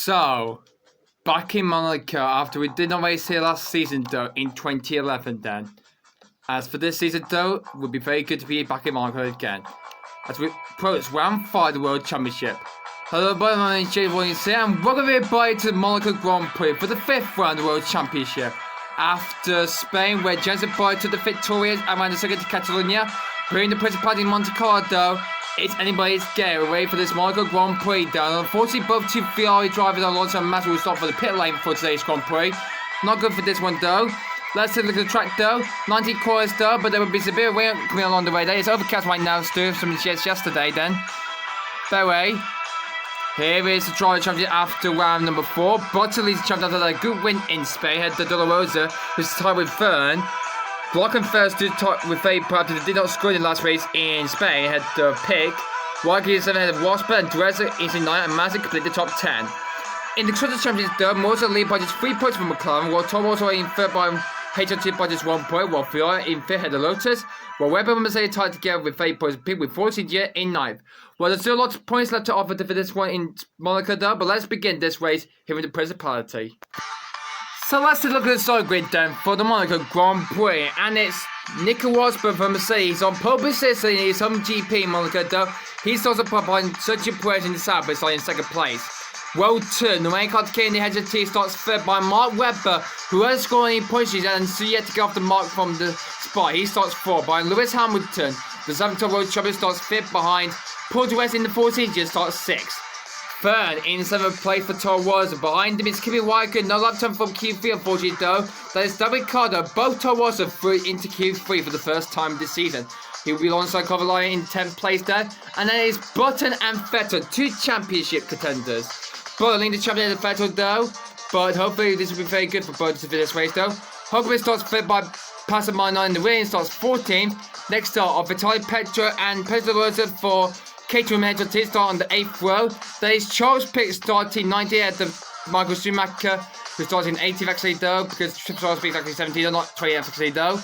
So, back in Monaco after we did not race here last season though in 2011 then. As for this season though, it would be very good to be back in Monaco again. As we approach round 5 of the World Championship. Hello everybody, my name is Jay Williams here and welcome everybody to the Monaco Grand Prix for the 5th round of the World Championship. After Spain, where Jensen Boyd took the victorious and ran the second to Catalonia, bringing the Principality of Monte Carlo, it's anybody's game. We're ready for this Monaco Grand Prix though. Unfortunately, both two Ferrari drivers Alonso and Massa will stop for the pit lane for today's Grand Prix. Not good for this one though. Let's take a look at the track though. 90 corners though, but there will be severe wind coming along the way there. It's overcast right now, Stu, from yesterday then. Fairway. Here is the driver champion after round number 4. Bottas leads the champion after a good win in Spain. Head to De La Rosa, who's tied with Fern. Block and first to top with Faye after they did not score in the last race in Spain. Had the pick. Wagi is 7 ahead of Wasper and Dressa is in 9 and Mazda completed the top 10. In the Constructors' Championship, though, Morse lead by just 3 points from McLaren, while Tom also in third by HRT by just 1 point, while Ferrari in 5th had the Lotus, while Webber and Mercedes tied together with 8 points pick with 14 yet in 9th. Well, there's still lots of points left to offer for this one in Monaco though, but let's begin this race here in the Principality. So let's take a look at the start grid then for the Monaco Grand Prix, and it's Nico Rosberg from Mercedes on pole position in his home GP in Monaco though. He starts up behind Sergio Perez in the south, but starting in 2nd place. Well turned, the main car in the HRT starts 3rd by Mark Webber, who hasn't scored any points and so yet to get off the mark from the spot. He starts 4th by Lewis Hamilton. The 7th World Champion starts 5th behind Paul West in the 14th year starts 6th. Third in 7th place for Toro Rosso. Behind him is Kimi Raikkonen, no lap time from Q3 unfortunately though. That is David Ricardo, both Toro Rosso through into Q3 for the first time this season. He will be alongside Kovalainen in 10th place there. And then it's Button and Vettel, 2 championship contenders. Button the champion of Vettel though, but hopefully this will be very good for Button for this race though. Hopefully starts 5th by Passamano in the win, starts 14th. Next start of Vitaly Petrov and Pedro Rosa for Caterham HRT start on the 8th row. There is Charles Pitt starting 90th at the Michael Schumacher, who starts in 18th actually though, because Charles Pitt is actually 17th, not 20th actually though.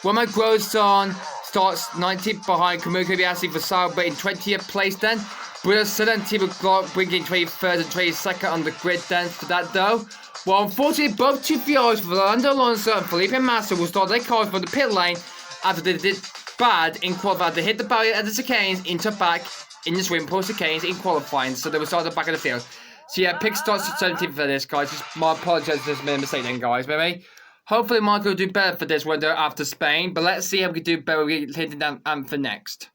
Romain Grosjean starts 19th behind Kamui Kobayashi for Sauber in 20th place then. Will Sutton Team Clark bringing 23rd and 22nd on the grid then for that though. Well, unfortunately, both two Ferraris, Fernando Alonso and Felipe Massa, will start their cars from the pit lane after they did bad in qualifying. They hit the barrier at the chicanes into back in the swim post chicanes in qualifying, so they will start at the back of the field. So yeah, pick starts at 17th for this, guys. Just my apologies, there's been a mistake then, guys. Maybe. Hopefully, Monaco will do better for this one though after Spain, but let's see how we can do better. We're hitting down for next.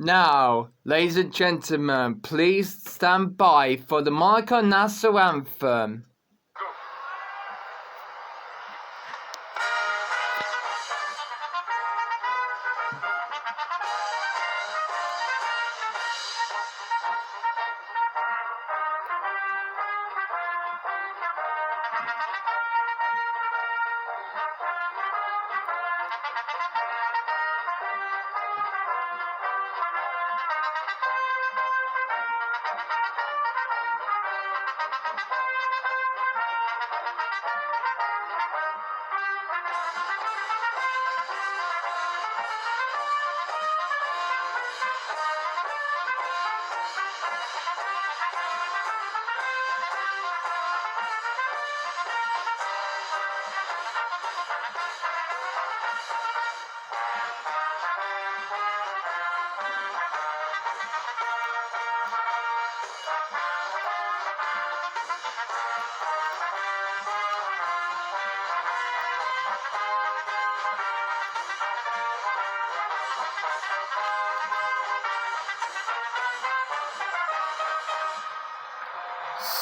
Now, ladies and gentlemen, please stand by for the Monaco National Anthem.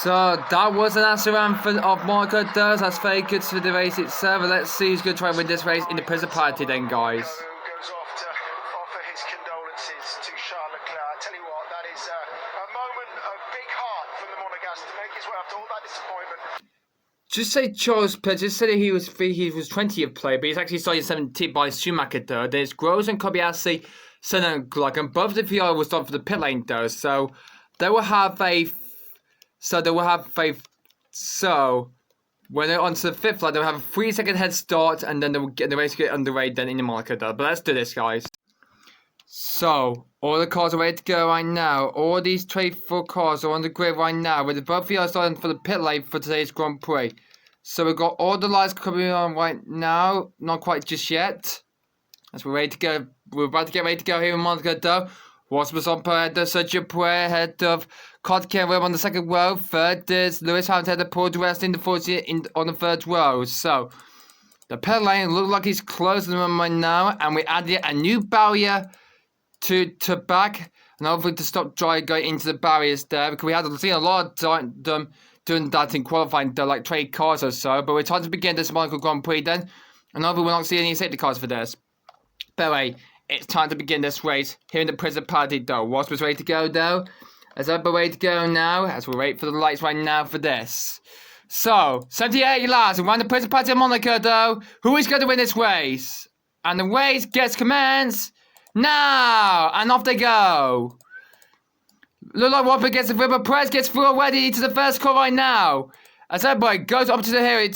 So that was the national anthem of Monaco does. That's very good for the race itself. Let's see who's going to try and win this race in the Principality then, guys. Goes off to offer his condolences to Charles Leclerc. I tell you what, that is a moment of big heart from the Monegasque to make his way after all that disappointment. Just say Charles Pitt, just said he was 20th player, but he's actually starting 17th by Schumacher though. There's Groves and Kobayashi, Senna and Gluck, and both of the Ferrari will start for the pit lane though. So they will have a So when they're onto the 5th lap, they'll have a 3-second head start, and then they will get the race get underway then in the Monaco though. But let's do this, guys. So All the cars are ready to go right now. All these 24 cars are on the grid right now, with both of us starting for the pit lane for today's Grand Prix. So we've got all the lights coming on right now. Not quite just yet. As we're ready to go. We're about to get ready to go here in Monaco though. Rosberg's on ahead of Sergio Perez, ahead of Carter on the second row. Third is Lewis Hamilton ahead of Paul di Resta in the fourth on the third row. So the pit lane looks like it's closing them right now, and we added a new barrier to back, and hopefully to stop dry going into the barriers there, because we had seen a lot of them doing that in qualifying, like 20 cars or so. But we're trying to begin this Monaco Grand Prix then, and hopefully we're not seeing any safety cars for this. But anyway, it's time to begin this race here in the Principality though. Rosberg's ready to go though. As we're ready to go now, as we wait for the lights right now for this. So, 78 laps around the Principality of Monaco though. Who is going to win this race? And the race gets commenced now! And off they go! Look like Rosberg gets the river. Perez gets through already into the first car right now. As everybody goes up to the hill,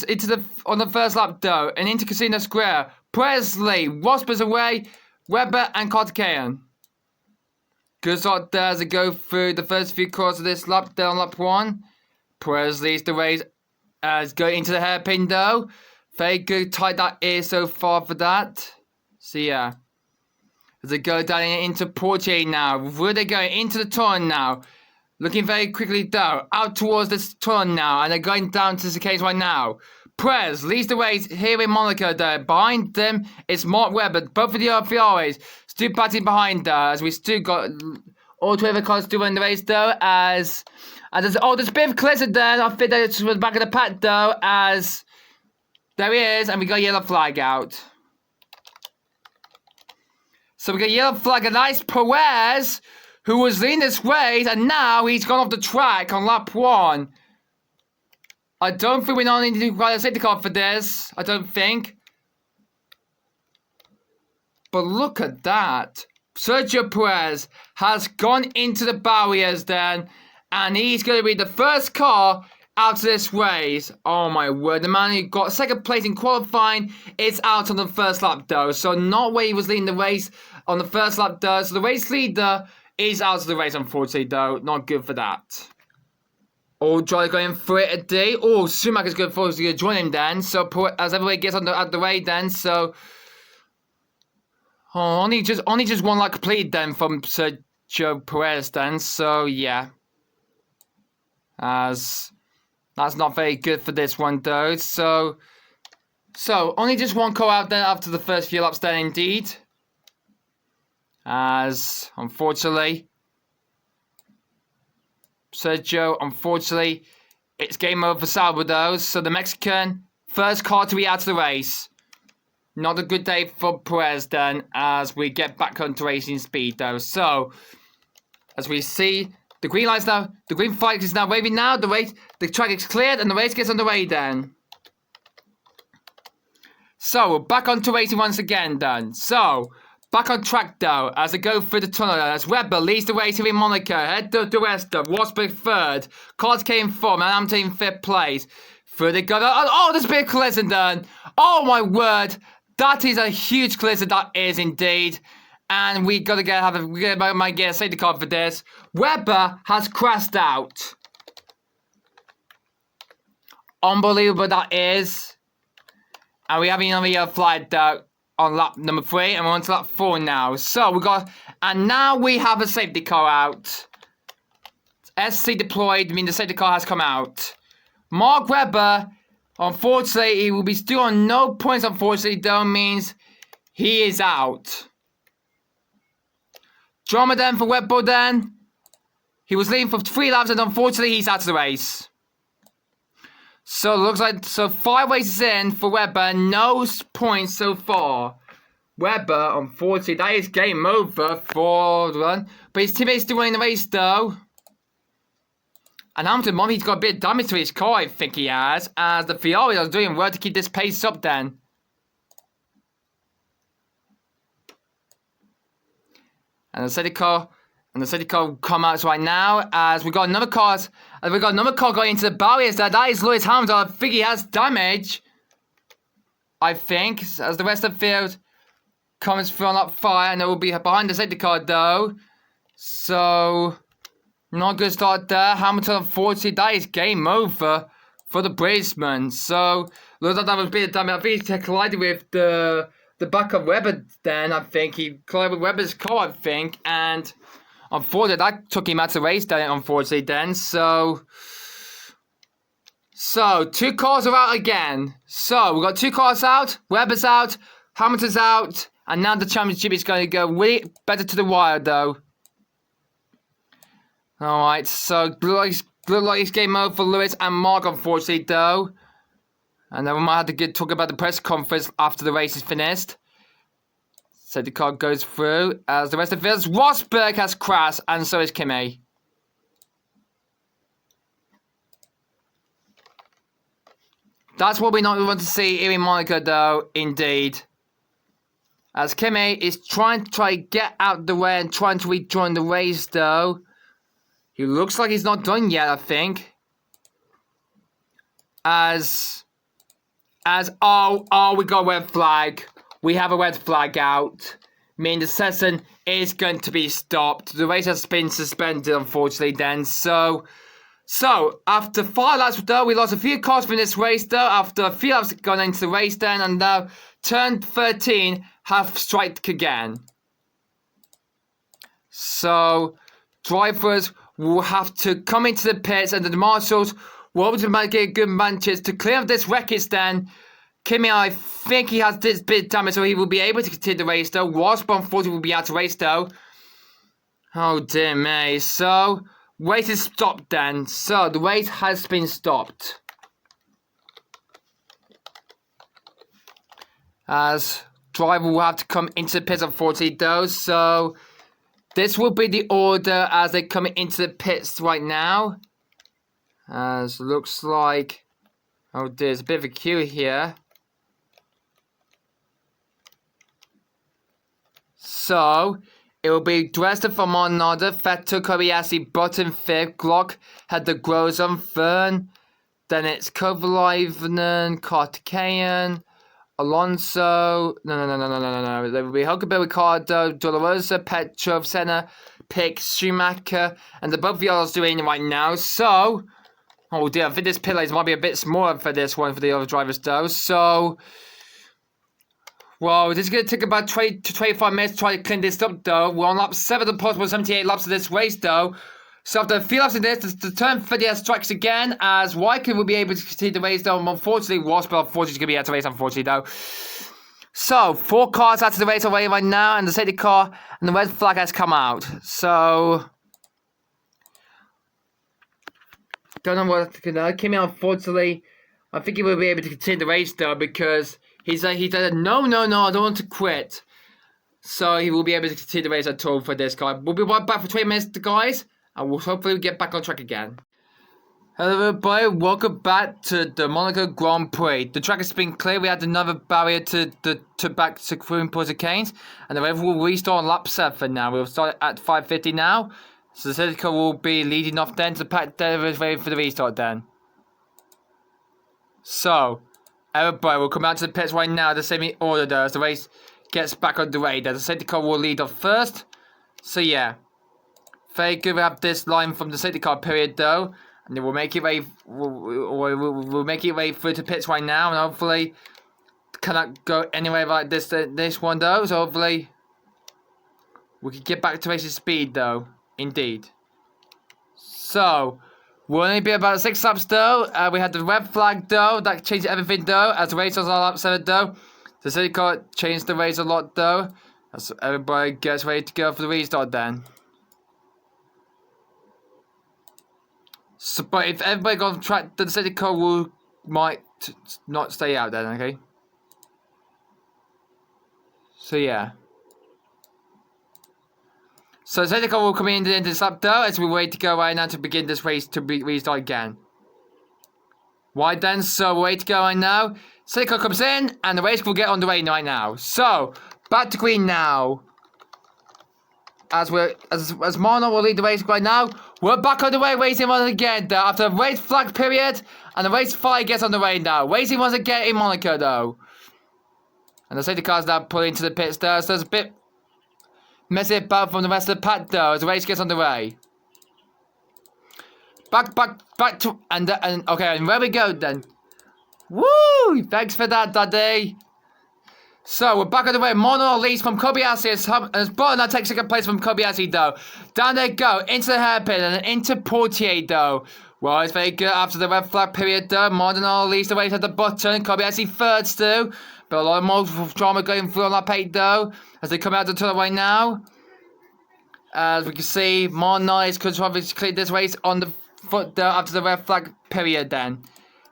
on the first lap though, and into Casino Square. Presley, Rosberg's away, Webber and Carter. Good start there as they go through the first few cars of this lap there on lap 1. Perez leads the race as going into the hairpin though. Very good tight that is so far for that. So yeah. As they go down into Portier now. Where they going into the turn now. Looking very quickly though. Out towards this turn now. And they're going down to the case right now. Perez leads the race here in Monaco there. Behind them is Mark Webber. Both of the Ferraris still batting behind there. As we still got all 12 cars still in the race though. As there's a bit of Clizzard there. I think that's the back of the pack though. As there he is. And we got a yellow flag out. So we got a yellow flag, a nice Perez, who was leading this race, and now he's gone off the track on lap 1. I don't think we don't need to ride a safety car for this. I don't think. But look at that. Sergio Perez has gone into the barriers then, and he's going to be the first car out of this race. Oh my word, the man who got second place in qualifying is out on the first lap though. So not where he was leading the race on the first lap though. So the race leader is out of the race unfortunately though. Not good for that. Oh, Joy going for it today. Oh, Schumacher's going to join him then. So as everybody gets out the way then. So only just one lap completed then from Sergio Perez then. So yeah. As that's not very good for this one though. So only just one car out there after the first few laps then indeed. As unfortunately Sergio, unfortunately it's game over for Sauber though. So the Mexican first car to be out of the race. Not a good day for Perez then as we get back onto racing speed though. So as we see the green lights now, the green flag is now waving now. The track is cleared and the race gets underway then. So we're back onto racing once again then. So back on track though as they go through the tunnel as Webber leads the race here in Monaco. Head to the rest of Rosberg third. Carter came fourth and Hamilton in fifth place. Through they go. Oh, there's a big collision then. Oh my word. That is a huge collision that is indeed. And we gotta get a safety car for this. Webber has crashed out. Unbelievable that is. And we have another yellow flag on lap number 3, and we're on to lap 4 now. So and now we have a safety car out. SC deployed, meaning the safety car has come out. Mark Webber, unfortunately, he will be still on no points. Unfortunately, though means he is out. Drama then for Webber then. He was leading for 3 laps and unfortunately he's out of the race. So it looks like 5 races in for Webber, no points so far. Webber, unfortunately, that is game over for the run. But his teammate's still winning the race though. And Hamilton, he's got a bit of damage to his car, I think he has. As the Ferrari are doing well to keep this pace up then. And the safety car will come out right now as we got another car going into the barriers there. That is Lewis Hamilton. I think he has damage. I think as the rest of the field comes through on that fire, and it will be behind the safety car though. So, not good start there. Hamilton, unfortunately, that is game over for the Brisbane. So, looks like that was a bit of damage. I think he collided with the back of Webber then, I think. He collided with Webber's car, I think. And unfortunately, that took him out of the race then, unfortunately, then. So, 2 cars are out again. So, we've got 2 cars out. Webber's out. Hamilton's out. And now the championship is going to go way better to the wire, though. Alright, so look like it's game over for Lewis and Mark, unfortunately, though. And then we might have to talk about the press conference after the race is finished. So the car goes through as the rest of it. Rosberg has crashed, and so is Kimi. That's what we not want to see here in Monaco, though, indeed. As Kimi is trying to get out the way and trying to rejoin the race, though. He looks like he's not done yet, I think. Oh, we got a red flag. We have a red flag out. Meaning the session is going to be stopped. The race has been suspended, unfortunately, then. So after 5 laps, though, we lost a few cars from this race, though. After a few laps gone into the race, then, and now turn 13 have striked again. So, drivers will have to come into the pits, and the marshals will obviously get good matches to clear up this wreckage then. Kimi, I think he has this bit of damage, so he will be able to continue the race, though. Rosberg, unfortunately, will be out of race, though. Oh, dear me. So, race is stopped then. So, the race has been stopped. As driver will have to come into the pits, unfortunately, though. So, this will be the order as they come into the pits right now. As looks like... Oh, there's a bit of a queue here. So, it will be Dresden from Arnolda, Vettel, Kobayashi, Button, 5th, Glock, had the Grosum, Fern. Then it's Kovalainen, Kartikayan, Alonso. No. There will be Huckenberg, Ricardo, Dolorosa, Petrov, Senna, Pick, Schumacher, and the both of y'all are doing it right now. So, oh dear, I think this pit lane might be a bit smaller for this one for the other drivers, though. So, well, this is going to take about 20 to 25 minutes to try to clean this up, though. We're on lap 7 of the possible 78 laps of this race, though. So after a few laps of this, the turn 30 strikes again, as Wyken will be able to continue the race, though. Unfortunately, Rosberg, unfortunately, is going to be out of race, unfortunately, though. So, 4 cars out of the race away right now, and the safety car and the red flag has come out. So, don't know what Kimi, unfortunately, I think he will be able to continue the race, though, because he said, no, I don't want to quit. So, he will be able to continue the race at all for this guy. We'll be right back for 20 minutes, guys. And we'll hopefully get back on track again. Hello everybody, welcome back to the Monaco Grand Prix. The track has been cleared. We had another barrier to back to Queen Canes, and the race will restart on lap 7 now. We'll start at 5:50 now. So the safety car will be leading off then to pack there is ready for the restart then. So everybody will come out to the pits right now, the same order there as the race gets back on the way there. The safety car will lead off first. So yeah. Very good we have this line from the safety car period though. And then we'll make it way we'll make it way through to pits right now, and hopefully cannot go anywhere like this one though, so hopefully we can get back to racing speed though. Indeed. So we'll only be about 6 laps though. We had the red flag though, that changed everything though, as the race was on lap 7 though. The safety car changed the race a lot though. As everybody gets ready to go for the restart then. So, but if everybody got on track, then the safety car might not stay out then, okay? So yeah. So the safety car will come in the end of this lap though, as we wait to go right now to begin this race to restart again. Right then, so we wait to go right now. Safety car comes in, and the race will get on the way right now. So, back to green now. As Mono will lead the race right now, we're back on the way, racing once again though, after a race flag period, and the race 5 gets on the way now. Racing once again in Monaco though. And the safety car's now pulling into the pits there, so there's a bit messing about from the rest of the pack though as the race gets underway. Back to and okay, and where we go then? Woo! Thanks for that, Daddy. So we're back on the way. Mono leads from Kobayashi as Button now takes second place from Kobayashi though. Down they go into the hairpin and into Portier though. Well, it's very good after the red flag period though. Mono leads the way to the Button. Kobayashi third still. But a lot more drama going through on that page though as they come out to the turn right now. As we can see, Mono is cleared this race on the foot though after the red flag period then.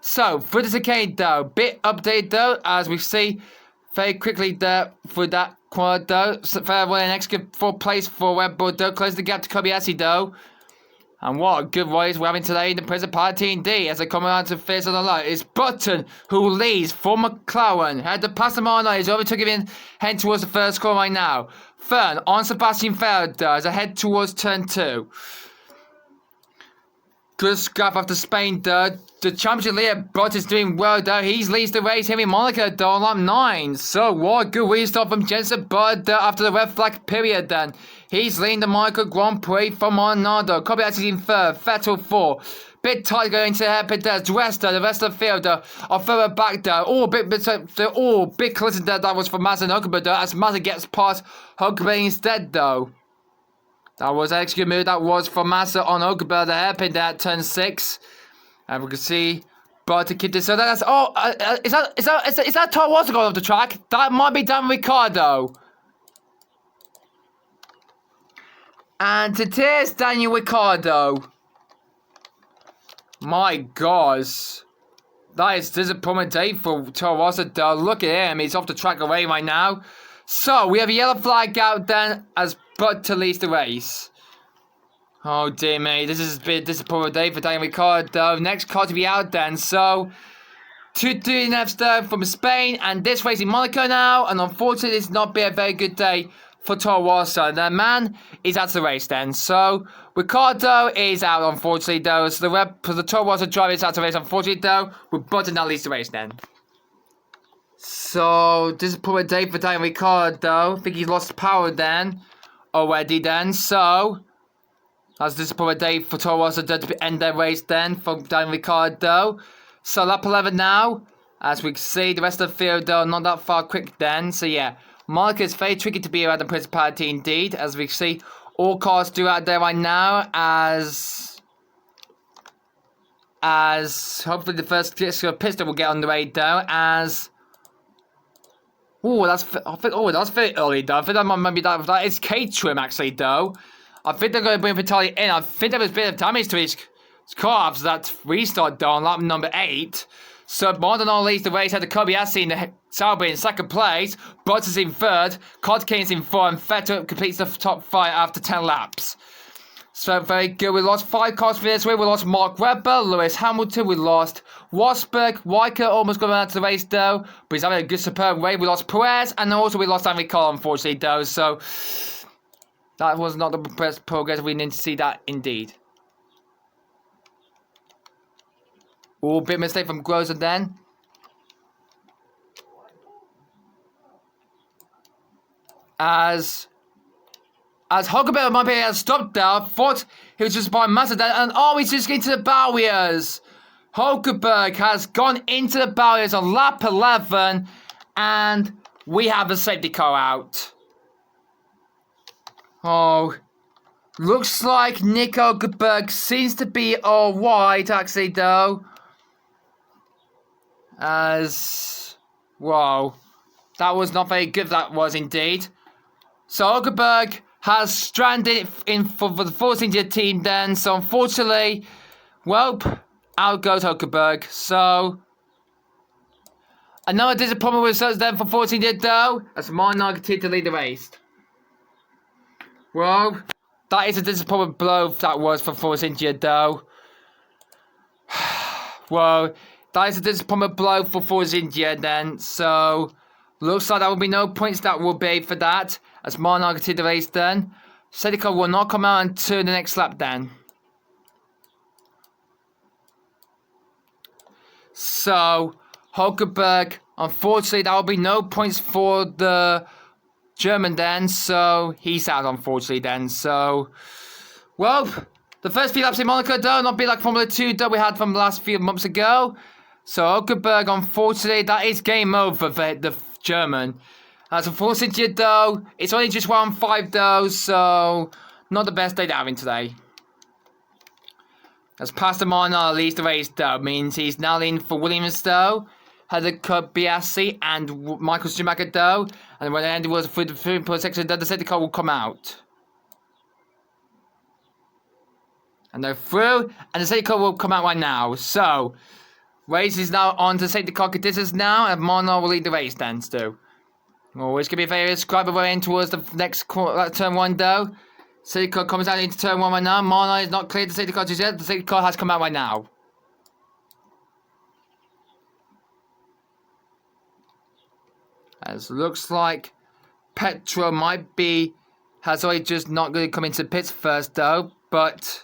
So, for the decade though, bit update though, as we see very quickly there for that quad though. So, farewell an extra 4th place for Red Bull though, closing the gap to Kobayashi though. And what a good race we're having today in the Principality D as they come around to face on the light. It's Button who leads for McLaren. Had to pass the Mono, he's overtaking him, heading towards the first corner right now. Fern on Sebastian Vettel as I head towards turn 2. Good scrap after Spain though. The championship leader Button is doing well though. He leads the race here in Monaco though on lap 9. So what a good restart from Jensen Button after the red flag period then. He's leading the Monaco Grand Prix from Monaco. Kobayashi in 3rd, Vettel 4. Bit tight going into the hairpin there. The rest of the field though are further back though. Big collision there that was for Massa and Huckenberg though as Massa gets past Huckenberg instead though. That was an extra move that was for Massa on Huckenberg, the hairpin there at turn 6. And we can see Button keep this. So that's is that Toro Rosso going off the track? That might be Dan Ricciardo. And it is Daniel Ricciardo. My gosh. That is disappointing day for Toro Rosso though. Look at him, he's off the track away right now. So we have a yellow flag out then as Button leads the race. Oh dear me, this has been a disappointing day for Daniel Ricciardo. Next car to be out then, so 2 DNFs there from Spain and this race in Monaco now, and unfortunately it's not been a very good day for Toro Rosso. The man is out of the race then, so Ricciardo is out unfortunately though, so the Toro Rosso driver is out of the race unfortunately though, with Button now leads the race then. So disappointing day for Daniel Ricciardo. I think he's lost power then already then, so that's a disappointing day for Toro Rosso to end their race then from Daniel Ricciardo. So lap 11 now. As we can see, the rest of the field though not that far quick then. So yeah, Monaco is very tricky to be around the Principality indeed. As we can see, all cars do out there right now as hopefully the first pistol will get on the way though as that's very early though. I think that might be that is Caterham actually though. I think they're going to bring Vitali in. I think there was a bit of damage to his car after that restart though on lap number 8. So Monaco leads the race, had the Kobayashi in the Sauber in 2nd place, Bottas in 3rd, Kodkin's in 4th, and Vettel completes the top 5 after 10 laps. So very good. We lost 5 cars for this way. We lost Mark Webber, Lewis Hamilton, we lost Rosberg, Weicker almost got out of the race though, but he's having a good superb race. We lost Perez, and also we lost Andy Cole unfortunately though, so that was not the best progress. We need to see that indeed. Oh, bit mistake from Groza then. As Huckenberg might be able to stop there. I thought he was just by Massa then. And he's just getting to the barriers. Huckenberg has gone into the barriers on lap 11. And we have a safety car out. Oh, looks like Nick Huckenberg seems to be alright actually though. Wow, that was not very good, that was indeed. So Huckenberg has stranded in for the Force India team then, so unfortunately, well, out goes Huckenberg. So another disappointment results then for Force India though, as Monaco continue to lead the race. Well, that is a disappointment blow that was for Force India though. Well, that is a disappointment blow for Force India then. So, looks like there will be no points that will be for that. As Monaco continue the race then. Safety car will not come out until the next lap then. So, Huckenberg, unfortunately, there will be no points for the German then, so he's out unfortunately then. So, well, the first few laps in Monaco though, not be like Formula 2 though we had from the last few months ago. So Hulkenberg, unfortunately, that is game over for the German. As unfortunately though, it's only just 1-5 though, so not the best day they're having today. As Pastor Marna leads the race though, means he's now leading for Williams though. Had the Kobayashi and Michael Schumacher though. And when the end was through the 3.6 section, the safety car will come out. And they're through, and the safety car will come out right now. So, race is now on to safety car conditions now, and Marna will lead the race then still. Oh, it's going to be a very describable way in towards the next turn 1 though. Safety car comes out into turn 1 right now. Marna is not cleared the safety car just yet. The safety car has come out right now. As looks like Petro has already just not going to come into pits first though, but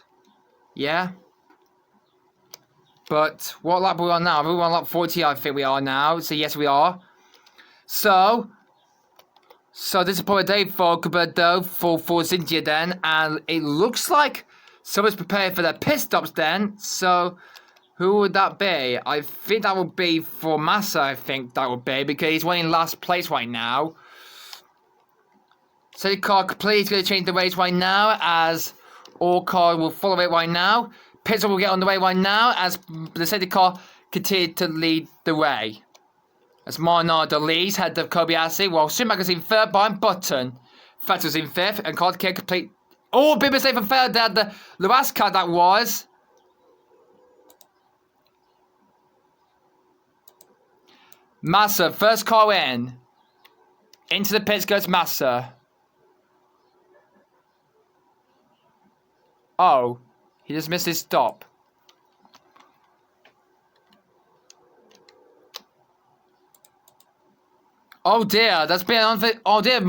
yeah. But what lap are we on now? We're on lap 40 I think we are now, so yes we are. So this is probably a day for Hulkenberg though, for Cynthia then, and it looks like someone's preparing for their pit stops then, so who would that be? I think that would be for Massa, I think that would be, because he's winning last place right now. Safety car completely going to change the race right now, as all cars will follow it right now. Pits will get on the way right now, as the safety car continues to lead the way. As Marnard leads, head of Kobayashi, while Schumacher's in third behind Button. Vettel's in fifth, and Carter Care complete. Oh, big mistake from Vettel there, the last car that was. Massa, first car in. Into the pits goes Massa. Oh, he just missed his stop. Oh dear, that's been unfair. Oh dear,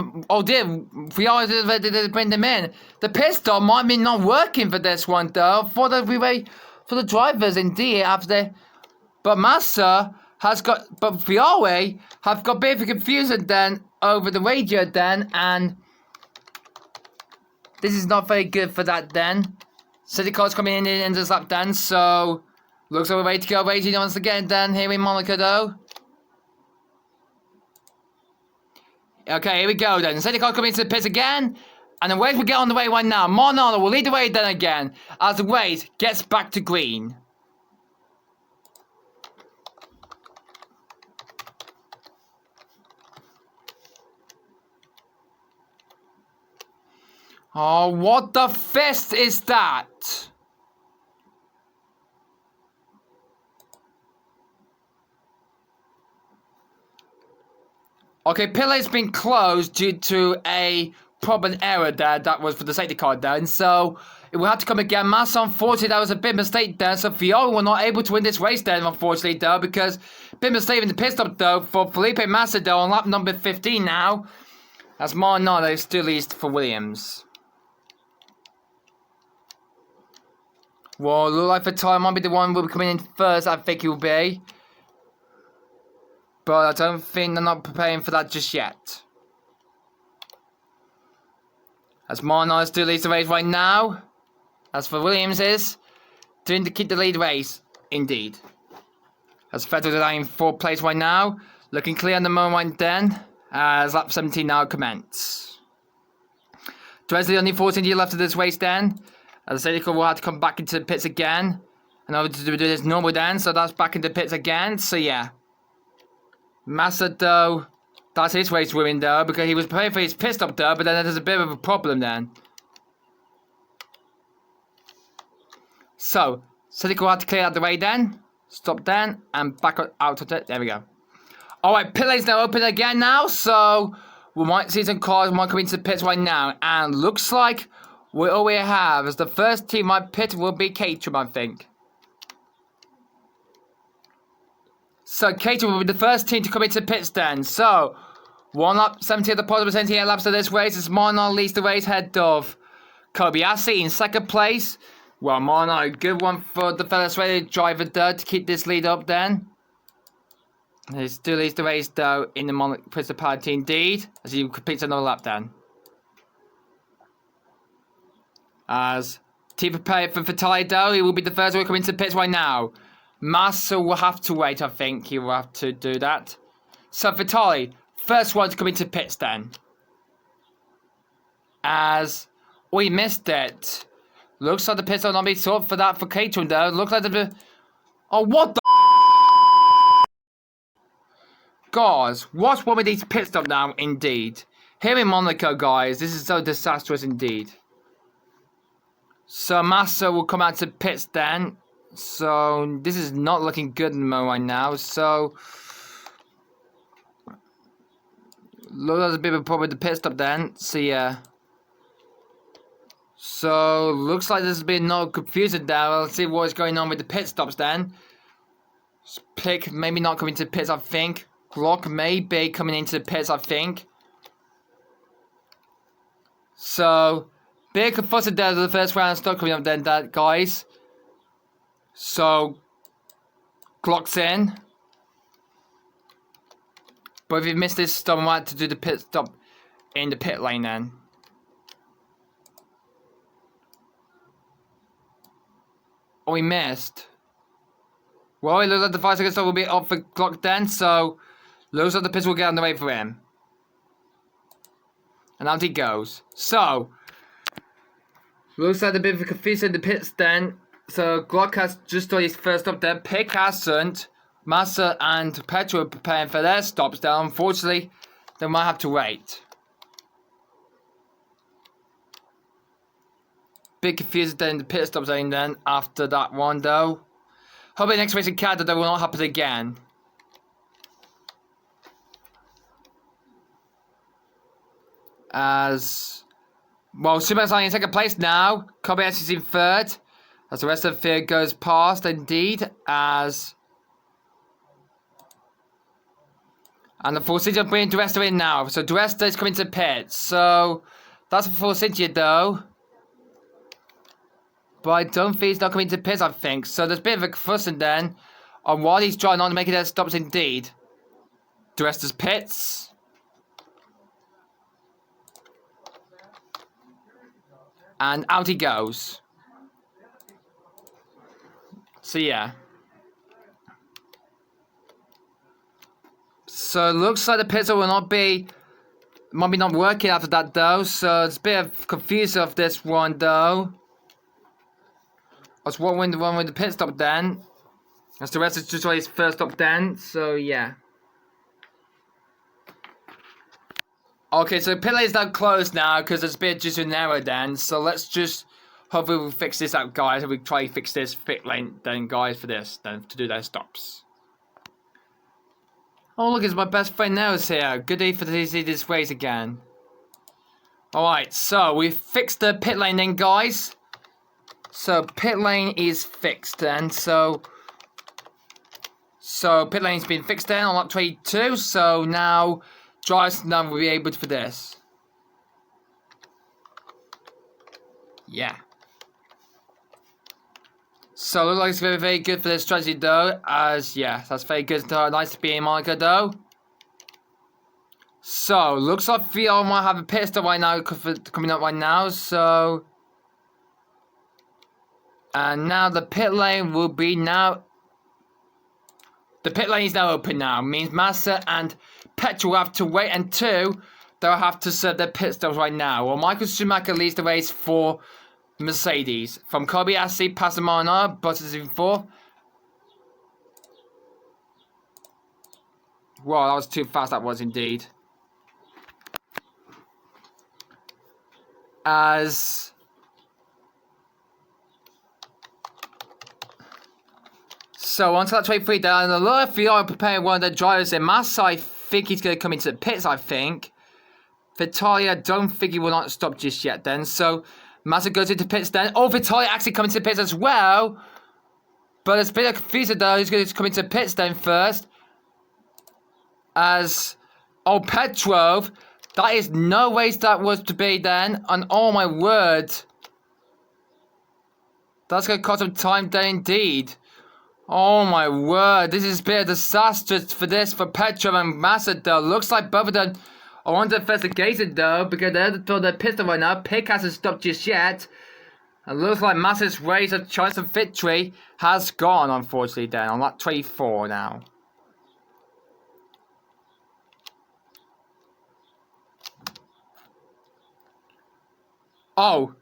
we are ready to bring them in. The pit stop might be not working for this one though. For the drivers indeed after, but Massa has got, but Fiore have got a bit of confusion then over the radio then, and this is not very good for that then. City cars coming in this lap then, so looks like we're ready to go racing once again then here in Monaco though. Okay, here we go then. City car coming into the pits again, and the race will get on the way right now. Marnano will lead the way then again as the race gets back to green. Oh, what the fist is that? Okay, Pilla's been closed due to a problem error there. That was for the safety car there. And so, it will have to come again. Massa, unfortunately, that was a big mistake there. So, Fiore were not able to win this race then, unfortunately, though. Because, big mistake in the pit stop, though, for Felipe Massa, though, on lap number 15 now. As Marnado still leads for Williams. Well, look like for time might be the one will be coming in first, I think he will be. But I don't think they're not preparing for that just yet. As Marnard still leads the race right now. As for Williams is doing to keep the lead race, indeed. As Vettel is in fourth place right now. Looking clear on the moment then. As lap 17 now commence. Dressley only 14 years left of this race then. As the safety car will have to come back into the pits again. And over to do this normal then. So that's back into the pits again. So yeah. Massa though. That's his race winning though. Because he was preparing for his pit stop though. But then there's a bit of a problem then. So. Safety car will have to clear out the way then. Stop then. And back out of it. There we go. Alright. Pit lane's now open again now. So. We might see some cars might come into the pits right now. And looks like. All we have is the first team my pit will be Caterham, I think. So Caterham will be the first team to come into the pits then. So, 1 lap, 70 of the possible 78 laps of this race as Marnard leads the race ahead of Kobayashi in second place. Well, Marnard, a good one for the fellow Australian driver there to keep this lead up then. He still leads the race though in the Principality indeed, as he completes another lap then. As team prepared for Vitali though, he will be the first one coming into the pits right now. Massa will have to wait, I think he will have to do that. So Vitali, first one to come into pits then. As we missed it. Looks like the pits will not be sorted for that for Caterham though. Looks like the... Oh, what the... Guys, what's wrong with these pit stops now, indeed? Here in Monaco, guys, this is so disastrous indeed. So Massa will come out to pits then. So this is not looking good in the moment right now. So looks like there's a bit of a problem with the pit stop then. So yeah. So looks like there's been no confusion there. Let's see what's going on with the pit stops then. Pick maybe not coming to pits, I think. Glock may be coming into the pits, I think. So big fuss there to the first round start coming up then, that guys. So Glock's in. But if you missed this stop, I might to do the pit stop in the pit lane then. Oh, we missed. Well, it looks like the 5 second stop will be up for Glock then, so looks like the pits will get on the way for him. And out he goes. So looks like a bit of a confusion in the pits then. So Glock has just done his first stop there. Pick hasn't. Massa and Petro are preparing for their stops there. Unfortunately, they might have to wait. Big confusion then in the pit stop zone then after that one though. Hopefully next race in Canada that will not happen again. As well, Superman's in second place now. Kobayashi is in third. As the rest of the field goes past indeed. And the Forsythia are bringing Duresta in now. So Duresta is coming to pit. So that's for Forsythia though. But I don't think he's not coming to pits, I think. So there's a bit of a fussing then on what he's trying on to make it their stops indeed. Duresta's pits. And out he goes. So yeah. So it looks like the pits will not be... might be not working after that though. So it's a bit of confusion of this one though. That's one with the pit stop then. As the rest is just his first stop then. So yeah. Okay, so pit lane is now closed now because there's a bit just an error then. So let's just hopefully we'll fix this out, guys. And we try to fix this pit lane then, guys, for this then to do their stops. Oh look, it's my best friend Neo's here. Good day for to see this race again. Alright, so we fixed the pit lane then, guys. So pit lane is fixed then, so pit lane's been fixed then on lap 22, so now drivers now will be able to for this. Yeah. So it looks like it's very, very good for this strategy though, as yeah, that's very good. Nice to be in Monaco though. So looks like Theo might have a pit stop right now coming up right now, so. And now the pit lane will be now... The pit lane is now open now. Means Massa and Petro will have to wait until they'll have to serve their pit stops right now. Well, Michael Schumacher leads the race for Mercedes. From Kobayashi, Passamana, Bottas in fourth. Wow, that was too fast, that was indeed. As... So on to that 23 down, and a lot of you are preparing one of the drivers in Massa. I think he's going to come into the pits, I think. Vitali, I don't think he will not stop just yet then. So Massa goes into pits then. Oh, Vitali actually coming to the pits as well. But it's a bit of confusion though. He's going to come into pits then first. As, oh, Petrov. That is no race that was to be then. And oh my word. That's going to cost him time then indeed. Oh my word, this is a bit of disastrous for Petrov and Massa though. Looks like both of them are under investigation though, because they're throwing their pistol right now. Pick hasn't stopped just yet. It looks like Massa's race of chance of victory has gone, unfortunately, then, on lap 24 now. Oh,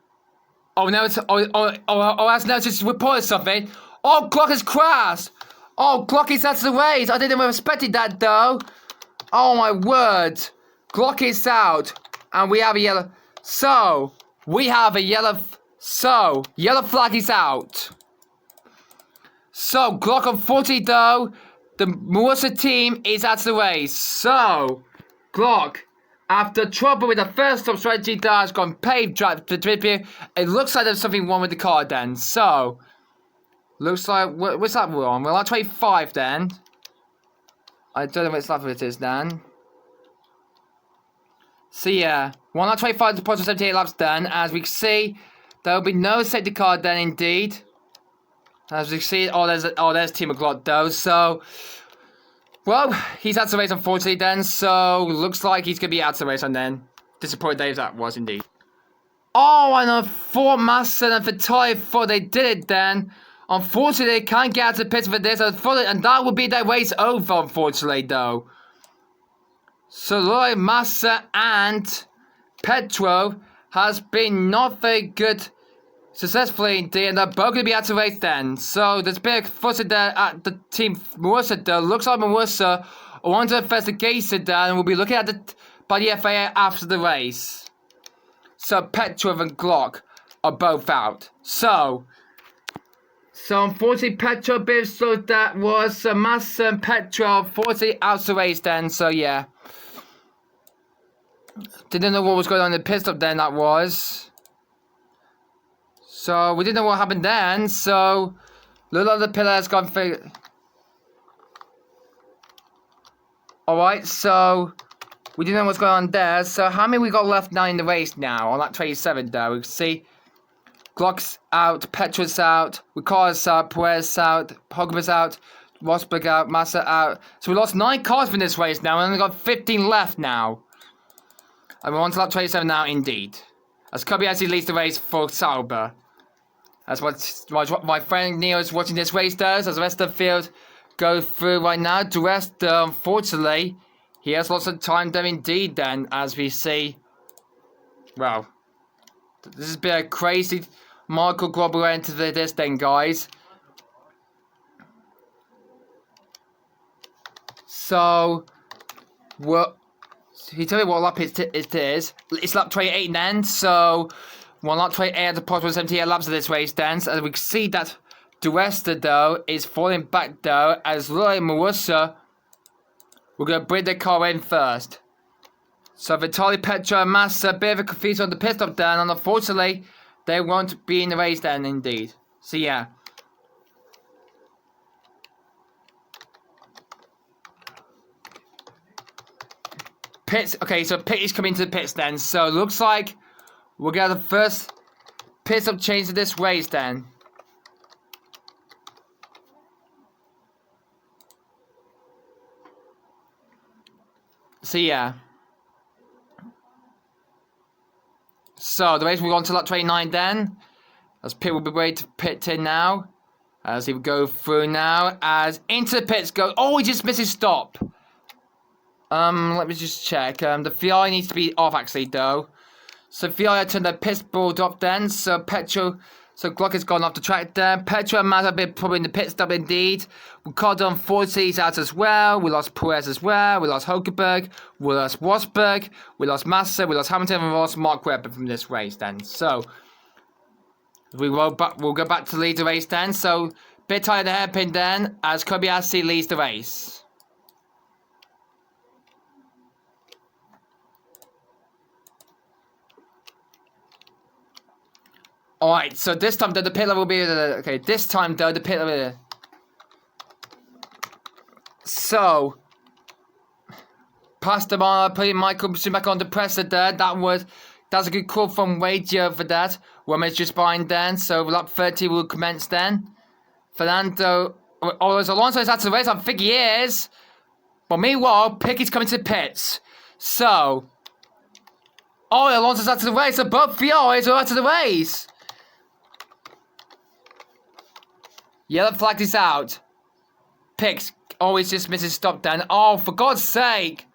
no, it's, that's now just reported something. Oh, Glock has crashed. Oh, Glock is out of the race. I didn't expect that, though. Oh, my word. Glock is out. And we have a yellow. So, we have a yellow. So, yellow flag is out. So, Glock, unfortunately, though, the Marussia team is out of the race. So, Glock, after trouble with the first stop strategy that has gone paved drive to debut, it looks like there's something wrong with the car then. So, looks like, what's that wrong? Well, at 25 then. I don't know which lap it is then. So yeah, 1 out 25 to positive 78 laps then. As we can see, there will be no safety car then indeed. As we can see, there's Team McLeod though. So, well, he's out of the race unfortunately then. So, looks like he's going to be out of the race and then. Disappointed Dave that was indeed. Oh, and I thought Massa and Vitali thought they did it then. Unfortunately, they can't get out of the pits for this. And that would be their race over, unfortunately, though. So, Roy, Massa, and Petro has been not very good successfully indeed. And they're both going to be out of the race then. So, there's been a fuss there at the team Marussia, though. Looks like Marussia are under investigation there. And will be looking at by the FAA after the race. So, Petrov and Glock are both out. So, unfortunately, Petrov, so that was Massa and Petrov, unfortunately, out of the race then. So, yeah. Didn't know what was going on in the pit stop then, that was. So, we didn't know what happened then. So, little of the pillar has gone through. Alright, so we didn't know what's going on there. So, how many we got left now in the race now? On that 27 though. We can see Glock's out, Petrov's out, Ricardo's out, Perez out, Pogba's out, Rosberg out, Massa out. So, we lost 9 cars from this race now and only got 15 left now. And we're on to lap 27 now, indeed. As Kobayashi leads the race for Sauber. That's what my friend Neo is watching this race does. As the rest of the field go through right now. The rest, unfortunately, he has lots of time there indeed then. As we see. Well, this has been a crazy Monaco Grand Prix into this then, guys. So, well, he told me what lap it is. It's lap 28 then, so 1 lap 28 at the possible 78 laps of this race then. So we can see that the rest though is falling back though, as Roy and Marussia we're going to bring the car in first. So Vitali, Petro and Massa, a bit of a confusion on the pit stop then, and unfortunately they won't be in the race then indeed. So yeah. Pits, okay, so Pit is coming to the pits then. So looks like we'll get the first pit stop change to this race then. So yeah. So the race will go on to lap 29 then. As Pit will be ready to pit in now. As he will go through now. As into the pits go. Oh, he just missed his stop. Let me just check. The Fiat needs to be off actually though. So Fiat turned the pit board off then. So Glock has gone off the track then. Petro and Massa have been probably in the pit stop indeed. Ricardo unfortunately is out as well. We lost Perez as well. We lost Hulkenberg. We lost Rosberg. We lost Massa. We lost Hamilton and we lost Mark Webber from this race then. So we'll go back to lead the race then. So bit tight of the hairpin then as Kobayashi leads the race. Alright, so this time though the pit level will be okay, this time though the pit level. So past the putting Michael Schumacher on the presser there. That's a good call from Radio for that. Women's just behind then, so lap 30 will commence then. Fernando or is Alonso's out of the race? I think he is. But meanwhile, Picky's coming to the pits. So, Alonso's out of the race. So both Fiores are out of the race. Yellow flag is out. Picks always just misses stop then. Oh, for God's sake.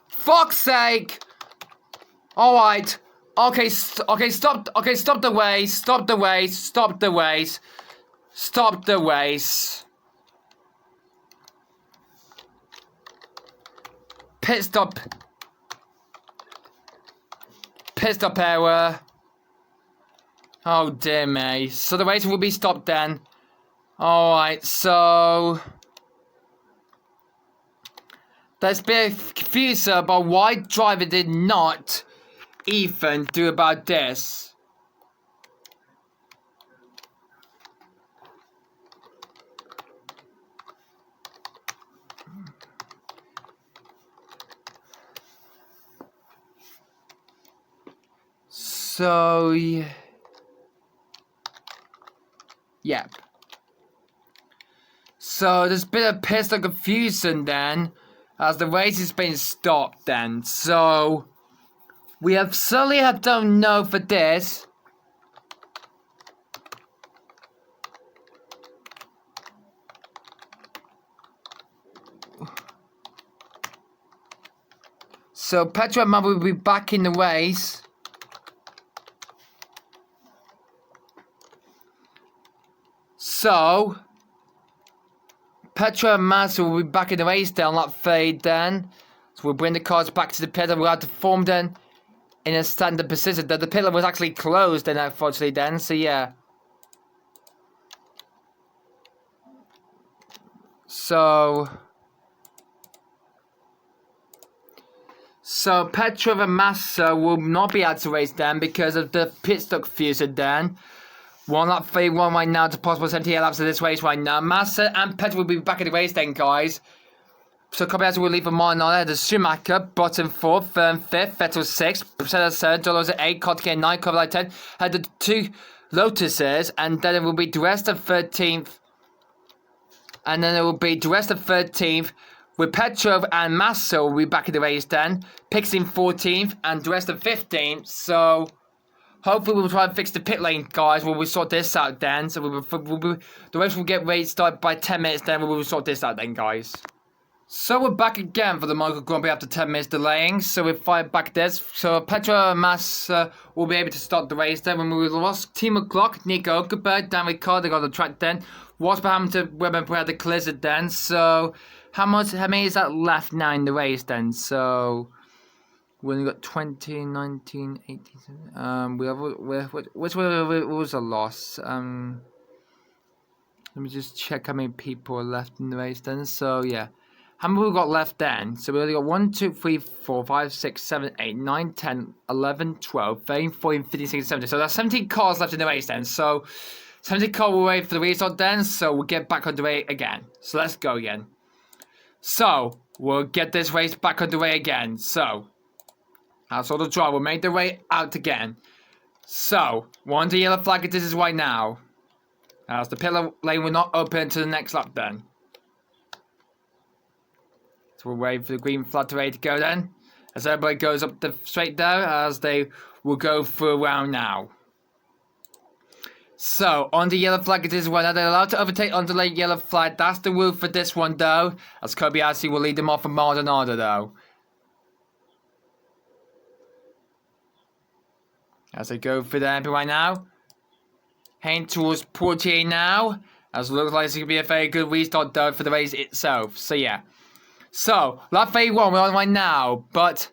Fuck's sake. Alright. Okay, stop the race. Stop the race. Stop the race. Stop the race. Pit stop. Pit stop error. Oh dear me. So the race will be stopped then. Alright, so there's been a confusion about why driver did not even do about this. So yep. So there's been a pit of confusion then, as the race has been stopped then. So we have certainly don't know for this. So Petra and Mother will be back in the race. So Petra and Massa will be back in the race then on that fade then. So we'll bring the cars back to the pit and we'll have to form then in a standard position. The pit was actually closed then, unfortunately then, so yeah. So Petra and Massa will not be able to race then because of the pit stop fusion then. One lap 31 right now to possible 78 laps of this race right now. Massa and Petra will be back in the race then, guys. So Kobayashi will leave a mile on there. The Schumacher, bottom 4th, firm 5th, Vettel 6th, Priscilla 3rd, Dolos at 8, Kotkay 9, Kovalyov 10. Had the 2 Lotuses, and then it will be the rest of 13th. And then it will be the rest of 13th. With Petrov and Massa will be back in the race then. Picks in 14th, and the rest of 15th. So hopefully we'll try and fix the pit lane, guys, when we sort this out then. So the race will get ready to start by 10 minutes then, we'll sort this out then, guys. So we're back again for the Monaco Grand Prix after 10 minutes delaying. So we're fired back this. So Petra and Massa will be able to start the race then. When we lost Team O'Clock, Nico Okerberg, Dan Ricciardo got on the track then. Wasp Hamilton, Webber had the collision then. So how many is that left now in the race then? So we only got 20, 19, 18. Which was a loss? Let me just check how many people are left in the race then. So yeah. How many we got left then? So we only got 1, 2, 3, 4, 5, 6, 7, 8, 9, 10, 11, 12, 13, 14, 15, 16, 17. So there's 17 cars left in the race then. So 17 cars will wait for the restart then. So we'll get back on the way again. So let's go again. So we'll get this race back on the way again. So that's all the drive. We'll make the way out again. So we're on the yellow flag. This is right now. As the pillar lane will not open to the next lap then. So we'll wait for the green flag to ready to go then. As everybody goes up the straight there, as they will go through around now. So, on the yellow flag it is one. They're allowed to overtake on the late yellow flag. That's the rule for this one though. As Kobayashi will lead them off a mile and order though. As they go through the MP right now. Heading towards Portier now. As it looks like it's going to be a very good restart though for the race itself. So yeah. So, lap 31, we're on right now, but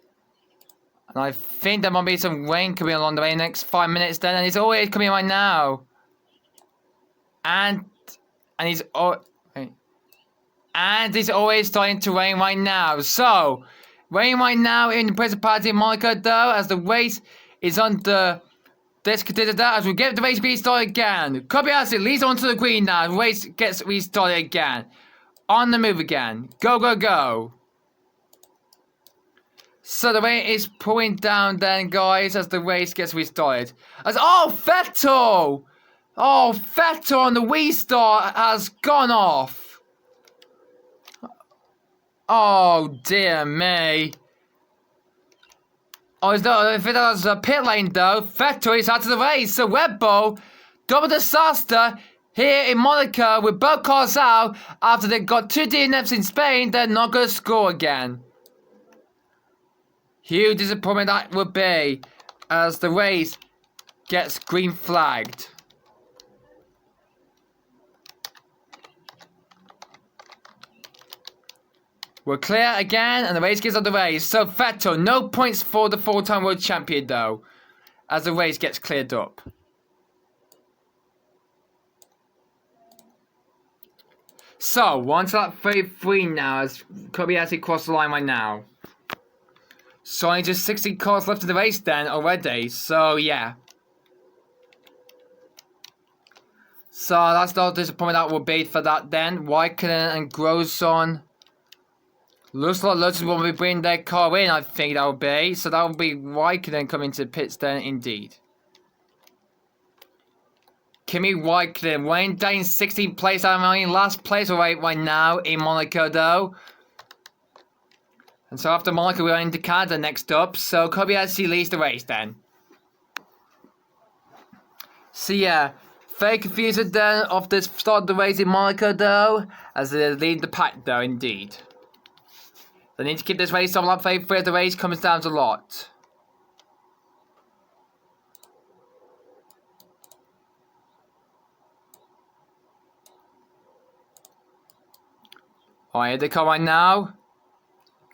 I think there might be some rain coming along the way in the next 5 minutes then, and it's always coming right now. And it's always starting to rain right now. So, rain right now in the Principality of Monaco though, as the race is under this considered that as we get the race restarted again. Kobayashi leads onto the green now, the race gets restarted again. On the move again. Go, go, go. So the rain is pulling down then, guys, as the race gets restarted. Oh, Vettel! Oh, Vettel on the restart has gone off. Oh, dear me. Oh, if that was a pit lane though, Vettel is out of the race. So Red Bull, double disaster here in Monaco with both cars out after they got 2 DNFs in Spain. They're not going to score again. Huge disappointment that would be as the race gets green flagged. We're clear again, and the race gets on the race. So Vettel, no points for the 4-time world champion though, as the race gets cleared up. So, we're on to that 33 now, as Kobayashi crossed the line right now. So only just 60 cars left in the race then already, so yeah. So that's not disappointment that will be for that then. Raikkonen and Grosjean. Looks like Lotus will be bringing their car in, I think that will be. So that will be Raikkonen coming to pits then, indeed. Kimi Raikkonen, weighing down in 16th place. I'm in last place right now in Monaco though. And so after Monaco, we're into Canada next up. So Kobayashi leads the race then. So yeah, very confused then of the start of the race in Monaco though, as they lead the pack though, indeed. They need to keep this race on lap 33 as the race comes down to a lot. Alright, here they come right now.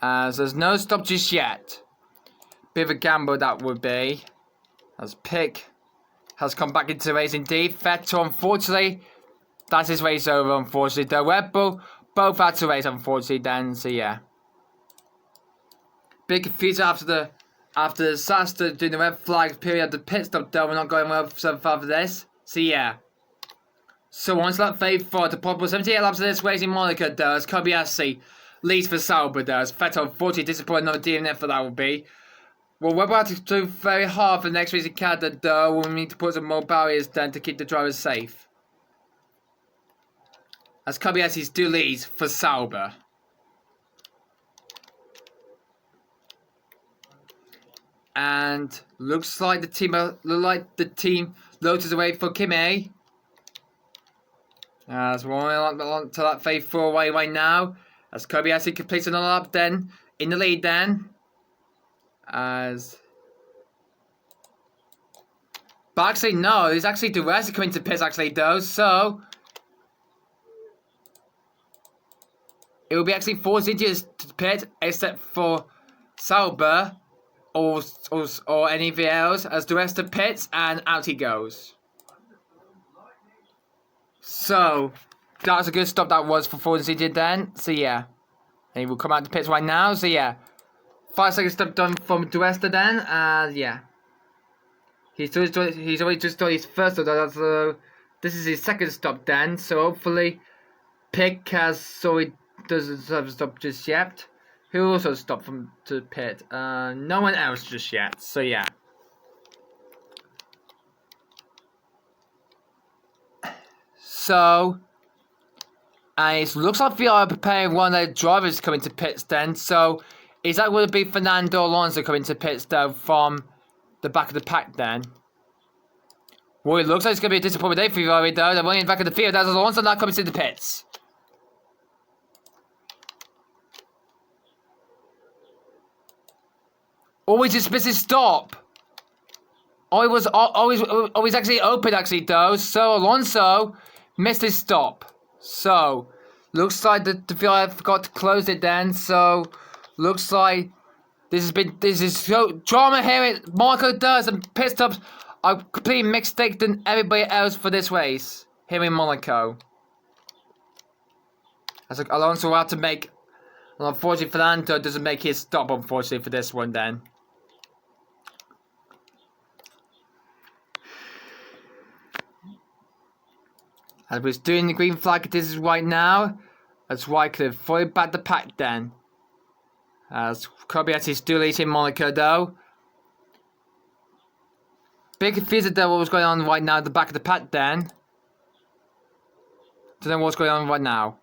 As there's no stop just yet. Bit of a gamble that would be. As Pick has come back into the race indeed. Vettel, unfortunately, that's his race over, unfortunately. The Red Bull, both had to race, unfortunately, then, so yeah. Big confusion after the disaster during the red flag period. The pit stop, though, we're not going well so far for this. So yeah. So on to lap 34, the possible 78 laps of this race in Monaco, though, as Kobayashi leads for Sauber, though, as Vettel, unfortunately, disappointed another DNF for that will be. Well, we're about to do very hard for the next race in Canada, though. We need to put some more barriers down to keep the drivers safe. As Kobayashi still leads for Sauber. And looks like the team Lotus away for Kimi. As we're on to that phase 4 away right now. As Kobayashi completes another lap then in the lead then. But actually no, there's actually Durez coming to pits actually though, so it will be actually 4 Zindias to pit except for Sauber or anything else, as the rest of pits and out he goes. So that was a good stop that was for Forza Zindia then, so yeah. And he will come out the pits right now, so yeah. 5 seconds stop done from Duesta then, and yeah. He's already just done his first stop, so this is his second stop then, so hopefully Pick doesn't have a stop just yet. Who also stopped from to pit? No one else just yet, so yeah. So, and it looks like we are preparing one of the drivers coming to pits then, so is that going to be Fernando Alonso coming to pits though from the back of the pack then? Well, it looks like it's going to be a disappointment day for Ferrari though. They're running in the back of the field. That's Alonso now coming to the pits. Always just missed his stop. Always actually open actually though. So Alonso missed his stop. So looks like the Ferrari forgot to close it then. So looks like this is so drama here at Monaco does, and pit stops are completely mistake than everybody else for this race here in Monaco. As Alonso will have to make, and unfortunately Fernando doesn't make his stop unfortunately for this one then. As we're doing the green flag, this is right now. As Raikkonen fully back the pack then. As Kobayashi still leads in Monaco though. Bit confused about what was going on right now at the back of the pack then. Don't know what's going on right now.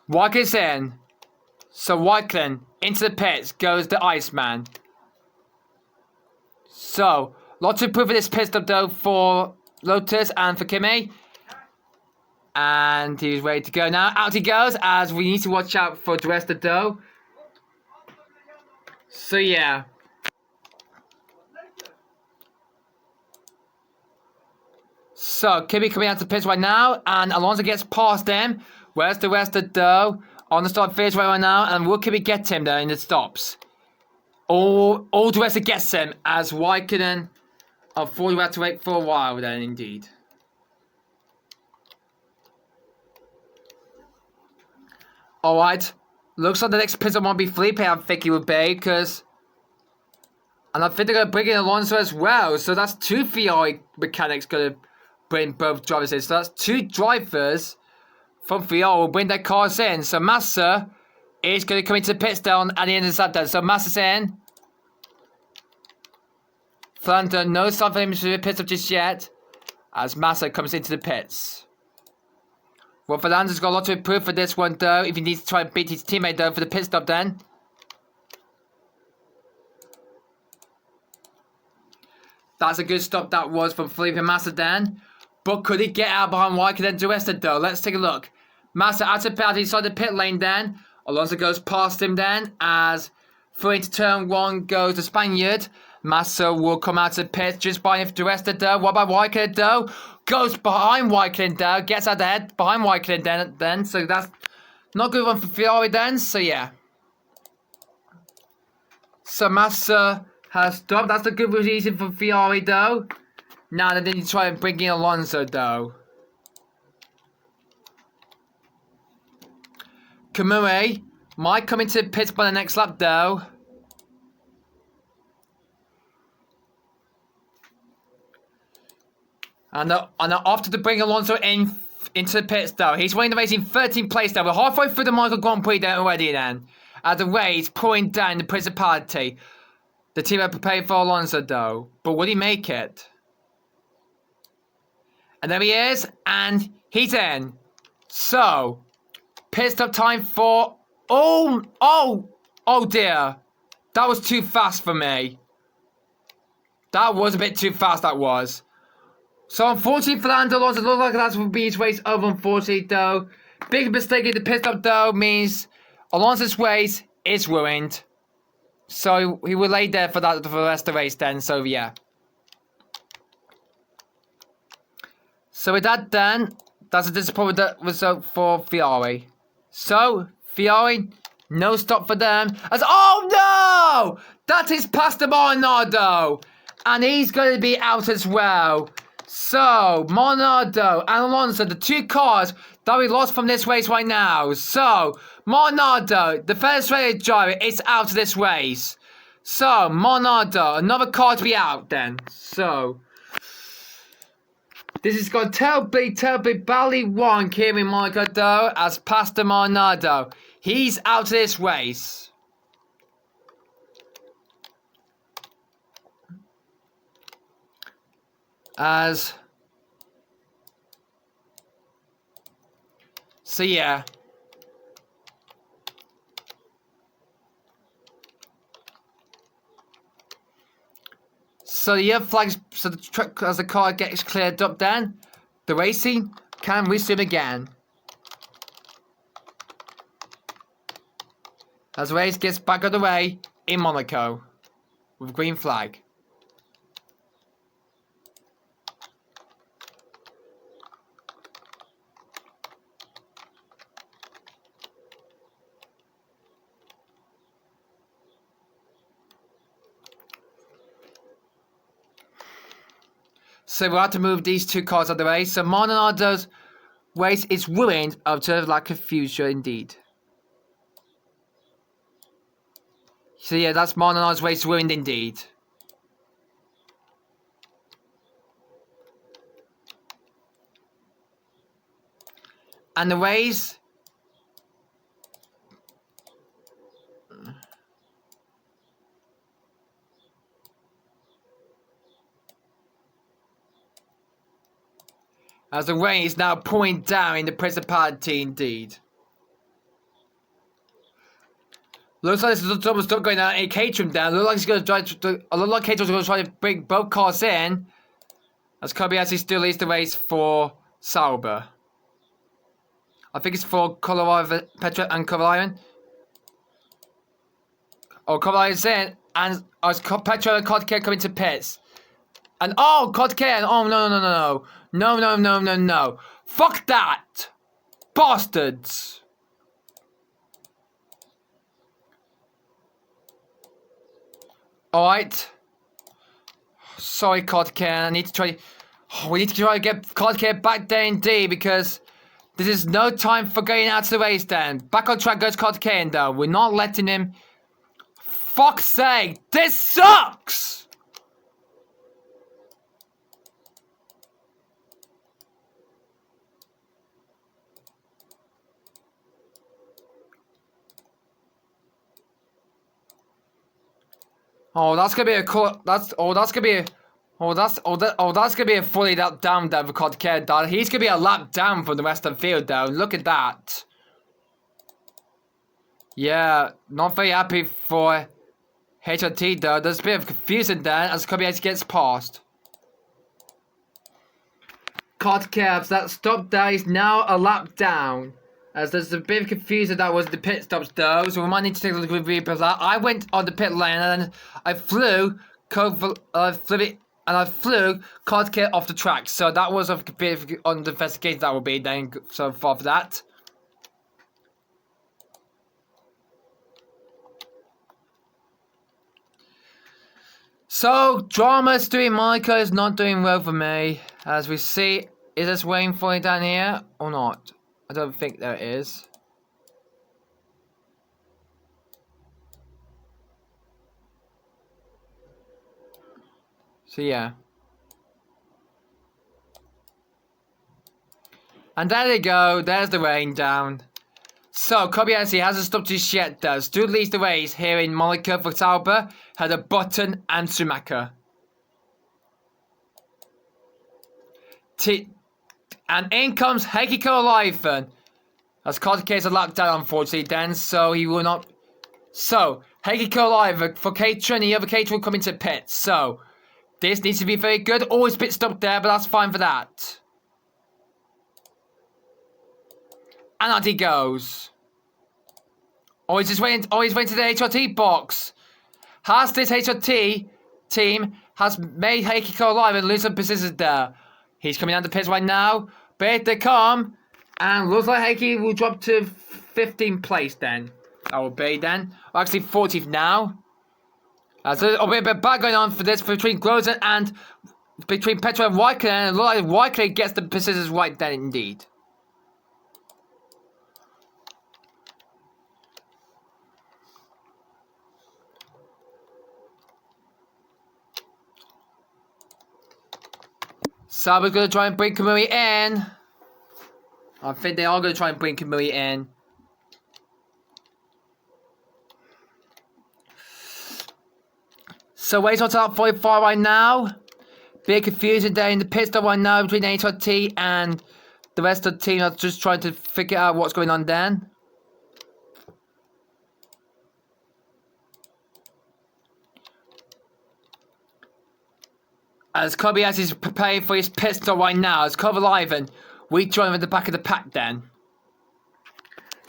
Watkins in. So Watkins into the pits goes the Iceman. So, lots of proof of this pit stop though for Lotus and for Kimi. And he's ready to go now. Out he goes as we need to watch out for the rest of the dough. So yeah. So Kimi coming out to pits right now, and Alonso gets past him. Where's the rest of the dough? On the start finish right now, and will Kimi get him there in the stops? All the rest of gets him as Raikkonen. I thought we had to wait for a while then, indeed. Alright. Looks like the next pit stop won't be Felipe, I think it would be, because... And I think they're going to bring in Alonso as well. So that's 2 Ferrari mechanics going to bring both drivers in. So that's 2 drivers from Ferrari will bring their cars in. So Massa is going to come into the pit stop at the end of the lap. So Massa's in. Fernando, no sign for him to the pit stop just yet. As Massa comes into the pits. Well, Fernando's got a lot to improve for this one though. If he needs to try and beat his teammate though for the pit stop then. That's a good stop that was from Felipe Massa then. But could he get out behind Raikkonen and the rest of it though? Let's take a look. Massa out of penalty inside the pit lane then. Alonso goes past him then. As through into turn 1 goes the Spaniard. Massa will come out of the pit just behind the rest of the. What about Raikkonen though? Goes behind Raikkonen though. Gets out ahead behind Raikkonen then. So that's not good one for Ferrari then. So yeah. So Massa has stopped. That's a good reason for Ferrari though. Now they need to try and bring in Alonso though. Kamui might come into the pits by the next lap though. And they're after to bring Alonso into the pits though. He's winning the race in 13th place though. We're halfway through the Monaco Grand Prix then already then. As the race pouring down the Principality. The team are prepared for Alonso though. But will he make it? And there he is. And he's in. So, pit stop time for... Oh dear. That was too fast for me. That was a bit too fast, that was. So, unfortunately, Fernando Alonso looks like that will be his race over, unfortunately, though. Big mistake in the pit stop, though, means Alonso's race is ruined. So, he will lay there for the rest of the race then, so yeah. So, with that then, that's a disappointing result for Ferrari. So, Ferrari, no stop for them. As, oh no! That is Pastor Monado! And he's going to be out as well. So, Monado and Alonso, the 2 cars that we lost from this race right now. So, Monado, the first race driver, is out of this race. So, Monado, another car to be out then. So, this is going terribly badly wrong here in Monaco though, as Pastor Monado. He's out of this race. So yeah. So the yellow flags, so the truck, as the car gets cleared up then, the racing can resume again. As the race gets back on the way in Monaco, with a green flag. So we have to move these 2 cars out of the way. So Monardo's race is ruined of to lack of future indeed. So yeah, that's Monardo's race ruined indeed. And the race... As the rain is now pouring down in the Principality indeed. Looks like there's double stuff going on in Caterham down. Looks like he's going to try to. Looks like Caterham's going to try to bring both cars in. As Kobayashi still leads the race for Sauber. I think it's for Colorado, Petra and Kovalainen. Oh, Kovalainen's in. And Petra and Kodke coming to pits. And oh, Kodke. Oh, no. No. Fuck that. Bastards. Alright. Sorry, Kodke. I need to try. Oh, we need to try to get Kodke back there indeed because this is no time for going out to the race then. Back on track goes Kodke though. We're not letting him. Fuck's sake. This sucks! Oh, that's gonna be a cool. That's gonna be a. That's gonna be a fully lap down there for Kodke. Dad. He's gonna be a lap down from the rest of the field though. Look at that. Yeah, not very happy for HRT though. There's a bit of confusion there as Kobayashi gets past. Kodke, that stop there is now a lap down. As there's a bit of confusion that was the pit stops though, so we might need to take a look at the review of that. I went on the pit lane and then I flew Kodke off the track. So that was a bit of on the investigation that will be then so far for that. So drama's doing Monaco is not doing well for me. As we see, is this rain falling down here or not? I don't think there is. So yeah. And there they go, there's the rain down. So Kobayashi hasn't stopped just yet though. Still leads the race here in Monaco for Sauber, had a Button and Schumacher. And in comes Heikki Kovalainen. As Kodke's a lap down unfortunately then, so he will not. So Heikki Kovalainen for Caterham, the other Caterham will come into pit. So this needs to be very good. Always pit stop there, but that's fine for that. And out he goes. Oh, he's waiting to the HRT box. Has this HRT team has made Heikki Kovalainen lose some positions there. He's coming down the pits right now. But they come. And looks like Heikki will drop to 15th place then. That will be then. Actually 40th now. So a bit of bad going on for this between Grozen and between Petra and Raikkonen. And it looks like Raikkonen gets the positions right then indeed. So we're going to try and bring Kamui in. I think they are going to try and bring Kamui in. So wait on top 45 right now. Big confusion there in the pit stop right now between HRT and the rest of the team. Are just trying to figure out what's going on then. As Kobayashi is preparing for his pit stop right now, as Kovalainen, we join him at the back of the pack then.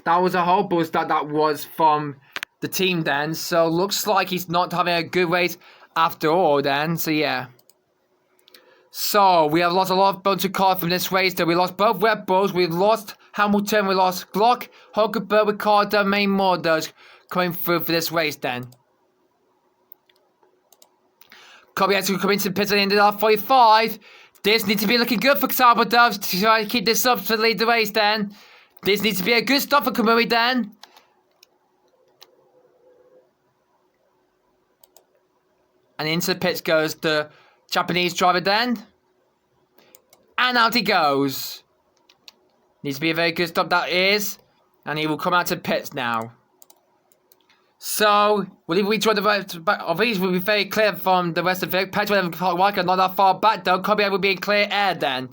That was a whole boost that was from the team then, so looks like he's not having a good race after all then, so yeah. So, we have lost a lot of bunch of cars from this race though. We lost both Red Bulls, we lost Hamilton, we lost Glock, Hulkenberg, Ricardo, many more those coming through for this race then. Kobayashi will come into the pits at the end of that 45. This needs to be looking good for Sauber Doves to try to keep this up to lead the race then. This needs to be a good stop for Kamui then. And into the pits goes the Japanese driver then. And out he goes. Needs to be a very good stop that is. And he will come out to the pits now. So, will we try the right back of these will be very clear from the rest of it. Petra and Raikkonen not that far back though. Kobayashi will be in clear air then.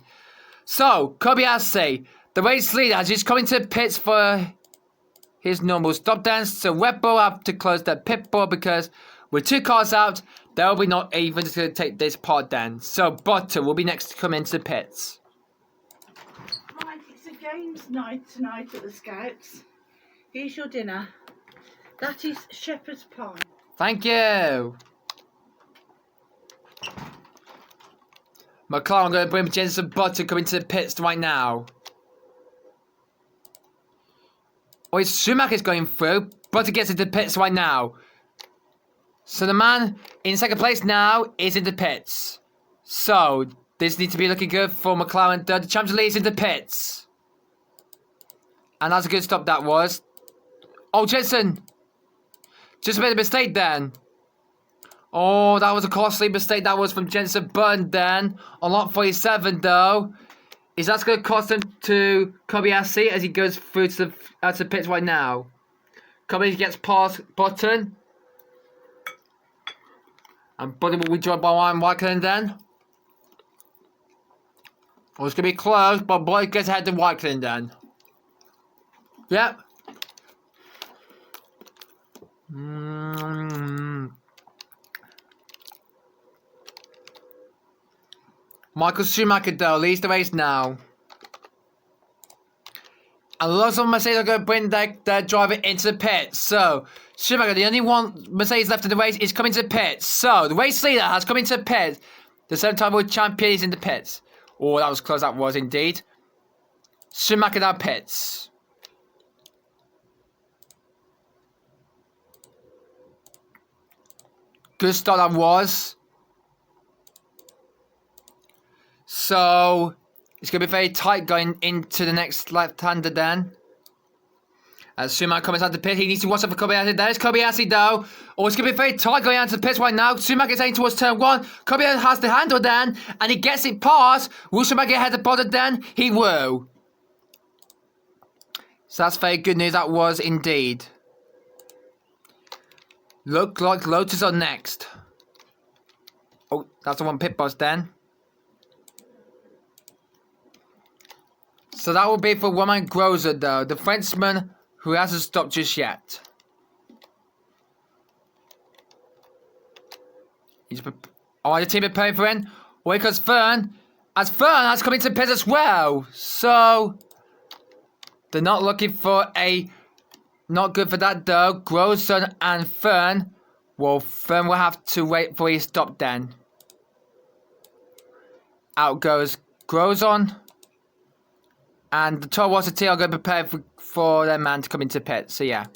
So, Kobayashi, the race leader, has just come into the pits for his normal stop then. So, Red Bull have to close their pit board because with 2 cars out, they'll be not even going to take this part then. So, Bottom will be next to come into the pits. Right, it's a games night tonight at the Scouts. Here's your dinner. That is shepherd's pie. Thank you. McLaren, I'm going to bring Jensen Button coming to the pits right now. Oh, it's Schumacher's going through. Button gets into the pits right now. So the man in second place now is in the pits. So this needs to be looking good for McLaren. The Champions League is in the pits. And that's a good stop that was. Oh, Jensen. Just made a mistake then. Oh, that was a costly mistake. That was from Jensen Button then. On lap 47 though. Is that going to cost him to Kobayashi as he goes through to the pits right now? Kobayashi gets past Button. And Button will be joined by Ryan Raikkonen then. Oh, it's going to be close, but Boy gets ahead of Raikkonen then. Yep. Michael Schumacher though leads the race now. And lots of Mercedes are going to bring their driver into the pit. So, Schumacher, the only one Mercedes left in the race, is coming to the pit. So, the race leader has come into the pit. The 7-time world champion is in the pits. Oh, that was close, that was indeed. Schumacher now pits. Good start that was. So, it's going to be very tight going into the next left-hander then. As Schumacher comes out the pit, he needs to watch out for Kobayashi. There's Kobayashi though. Oh, it's going to be very tight going out to the pits right now. Schumacher's heading towards turn 1. Kobayashi has the handle then, and he gets it past. Will Schumacher get ahead of Bottom then? He will. So that's very good news, that was indeed. Look like Lotus are next. Oh, that's the one pit boss then. So that will be for Romain Grosjean though, the Frenchman who hasn't stopped just yet. Oh, the team preparing for him. Well, because Fern has come into the pit as well. So they're not looking for a, not good for that though. Grosjean and Fern. Well, Fern will have to wait for his stop then. Out goes Grosjean. And the Toro Rosso team are going to prepare for their man to come into pit. So, yeah.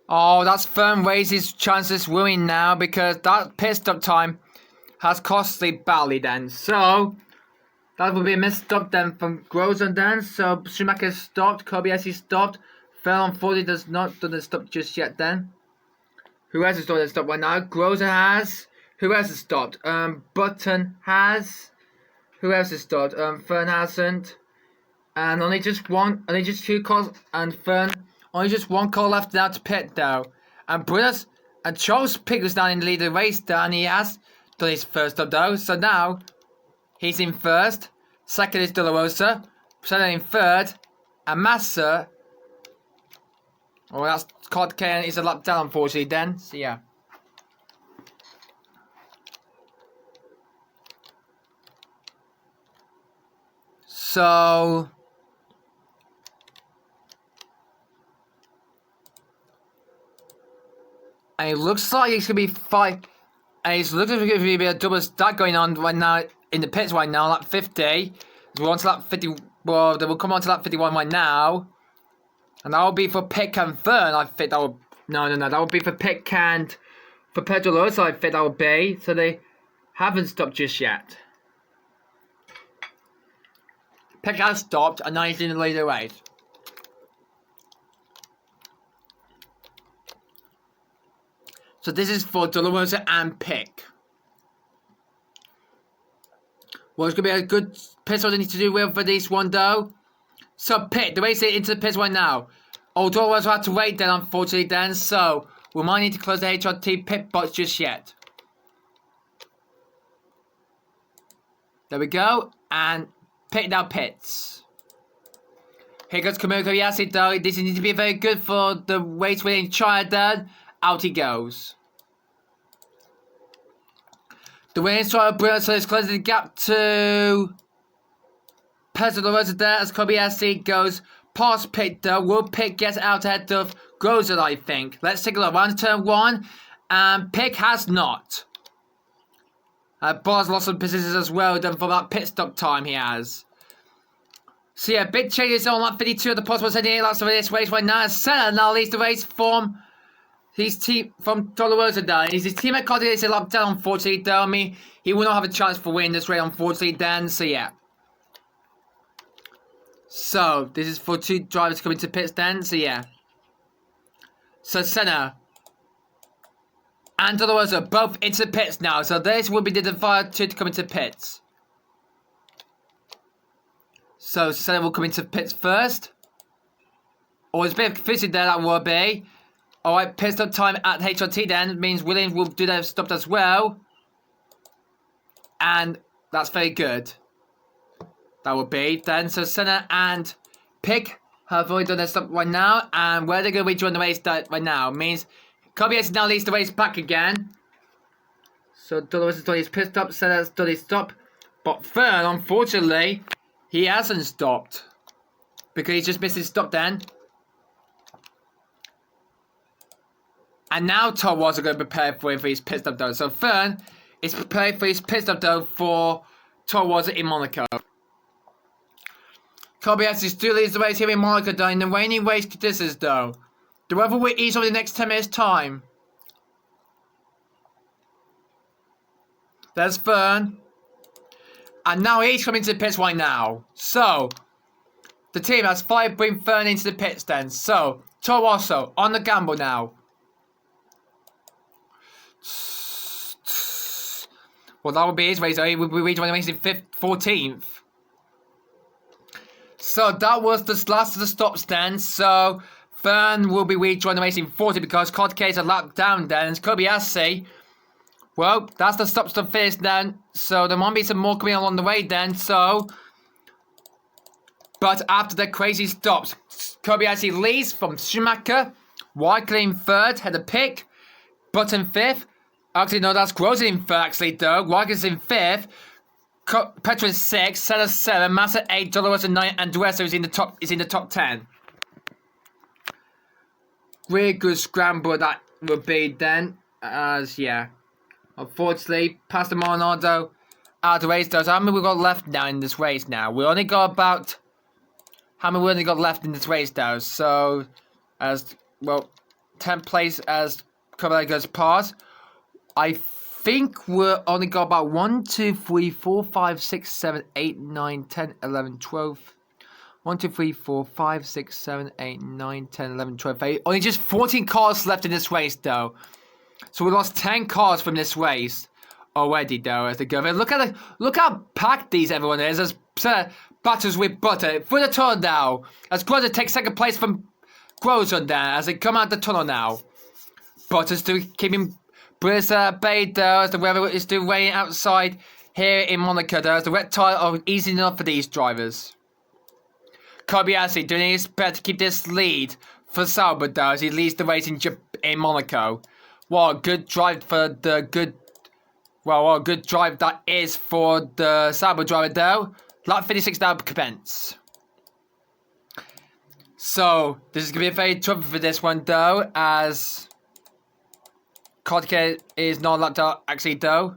Oh, that's Fern raises chances winning now because that pit stop time has costly badly then. So, that will be a missed stop then from Grosjean then. So, Schumacher stopped. Kobayashi stopped. Fern unfortunately doesn't stop just yet then. Who hasn't stopped right now? Grosjean has. Who else has stopped? Button has. Who else has stopped? Fern hasn't. And only just 2 cars. And Fern, only just 1 car left now to pit though. And Brunos and Charles Pic was down in the lead of the race though, and he has done his first stop though. So now he's in first. Second is De La Rosa. Second in third. And Massa. Oh, that's Card K is a lap down unfortunately then. So yeah. So, and it looks like it's going to be 5, and it looks like it's going to be a double stack going on right now in the pits right now, lap 50. We're on to lap 50, well, they will come on to lap 51 right now. And that will be for Pic and Fern, I think that will, no, that will be for Pic and, for Pedro Rosa, I think that will be. So they haven't stopped just yet. Pic has stopped, and now he's in the lead of the race. So this is for De La Rosa and Pic. Well, it's going to be a good pit stop they need to do well for this one, though. So Pic, the race is into the pits right now. Oh, De La Rosa had to wait then, unfortunately, then. So we might need to close the HRT pit box just yet. There we go. And pit now pits. Here goes Kamiko Yasi though. This needs to be very good for the race winning China then. Out he goes. The winning China Bruno is closing the gap to Pedro Rosa there as Kobayashi goes past Pit though. Will Pit get out ahead of Groza, I think. Let's take a look. Round turn 1. And Pick has not. Bar's lost some positions as well done for that pit stop time he has. So yeah, big changes on lap 52 of the possible 78 laps of this race right now. Senna now leads the race from his team from Dolorosa down. His teammate continues a lap down, unfortunately, though. I mean, he will not have a chance for winning this race, unfortunately, then. So yeah. So this is for 2 drivers coming to pits then. So yeah. So Senna and Dolorosa both into the pits now. So this will be the divided 2 to come into pits. So Senna will come into pits first. Or it's a bit of confusion there, that will be. Alright, pit stop time at HRT then means Williams will do their stop as well. And that's very good. That will be then. So Senna and Pick have already done their stop right now. And where they're going to rejoin the race right now means Kobayashi now leads the race back again. So Dolores has done his pit stop, Senna's done his stop. But Fern, unfortunately, he hasn't stopped. Because he's just missed his stop then. And now Todd was going to prepare for his pit stop though. So Fern is preparing for his pit stop though for Todd was in Monaco. Kobayashi still leads the race here in Monaco though in the raining race conditions though. The weather will ease over the next 10 minutes time. There's Fern. And now he's coming to the pits right now. So the team has 5 bring Fern into the pits then. So Todd also on the gamble now. Well, that would be his race. He will be rejoining the race in 14th. So that was the last of the stops then. So Fern will be rejoining the race in 40 because Kodke is a lap down then. And Kobayashi, well, that's the stops to finish then. So there might be some more coming along the way then. So, but after the crazy stops, Kobayashi leads from Schumacher, Wycliffe in 3rd, had a pick, Button 5th. Actually, no, that's Groza in 3rd, actually, though. Wycliffe's in 5th. Petra is 6th, Senna 7, Massa 8, Dolores 9, and Dueso is in the top 10. Really good scramble that would be then. As yeah. Unfortunately, Pastor Moronado out of the race though. So how many we got left now in this race now? We only got about how many we only got left in this race though. So as well 10th place as Kobayashi goes past. I think we're only got about 1, 2, 3, 4, 5, 6, 7, 8, 9, 10, 11, 12. 1, 2, 3, 4, 5, 6, 7, 8, 9, 10, 11, 12, 8. Only just 14 cars left in this race though. So we lost 10 cars from this race already though as they go. Look how packed these everyone is as batters with butter. Through the tunnel now. As Groza takes 2nd place from Groza there as they come out the tunnel now. Butters to keep him Bay though as the weather is still raining outside here in Monaco though as the wet tire are easy enough for these drivers. Kobayashi doing his best to keep this lead for Sauber though as he leads the race in Monaco. What a good drive for the good. Well, what a good drive that is for the Sauber driver though. Lap 56 now commence. So this is gonna be a very tough for this one though as Kodke is not lapped out actually though.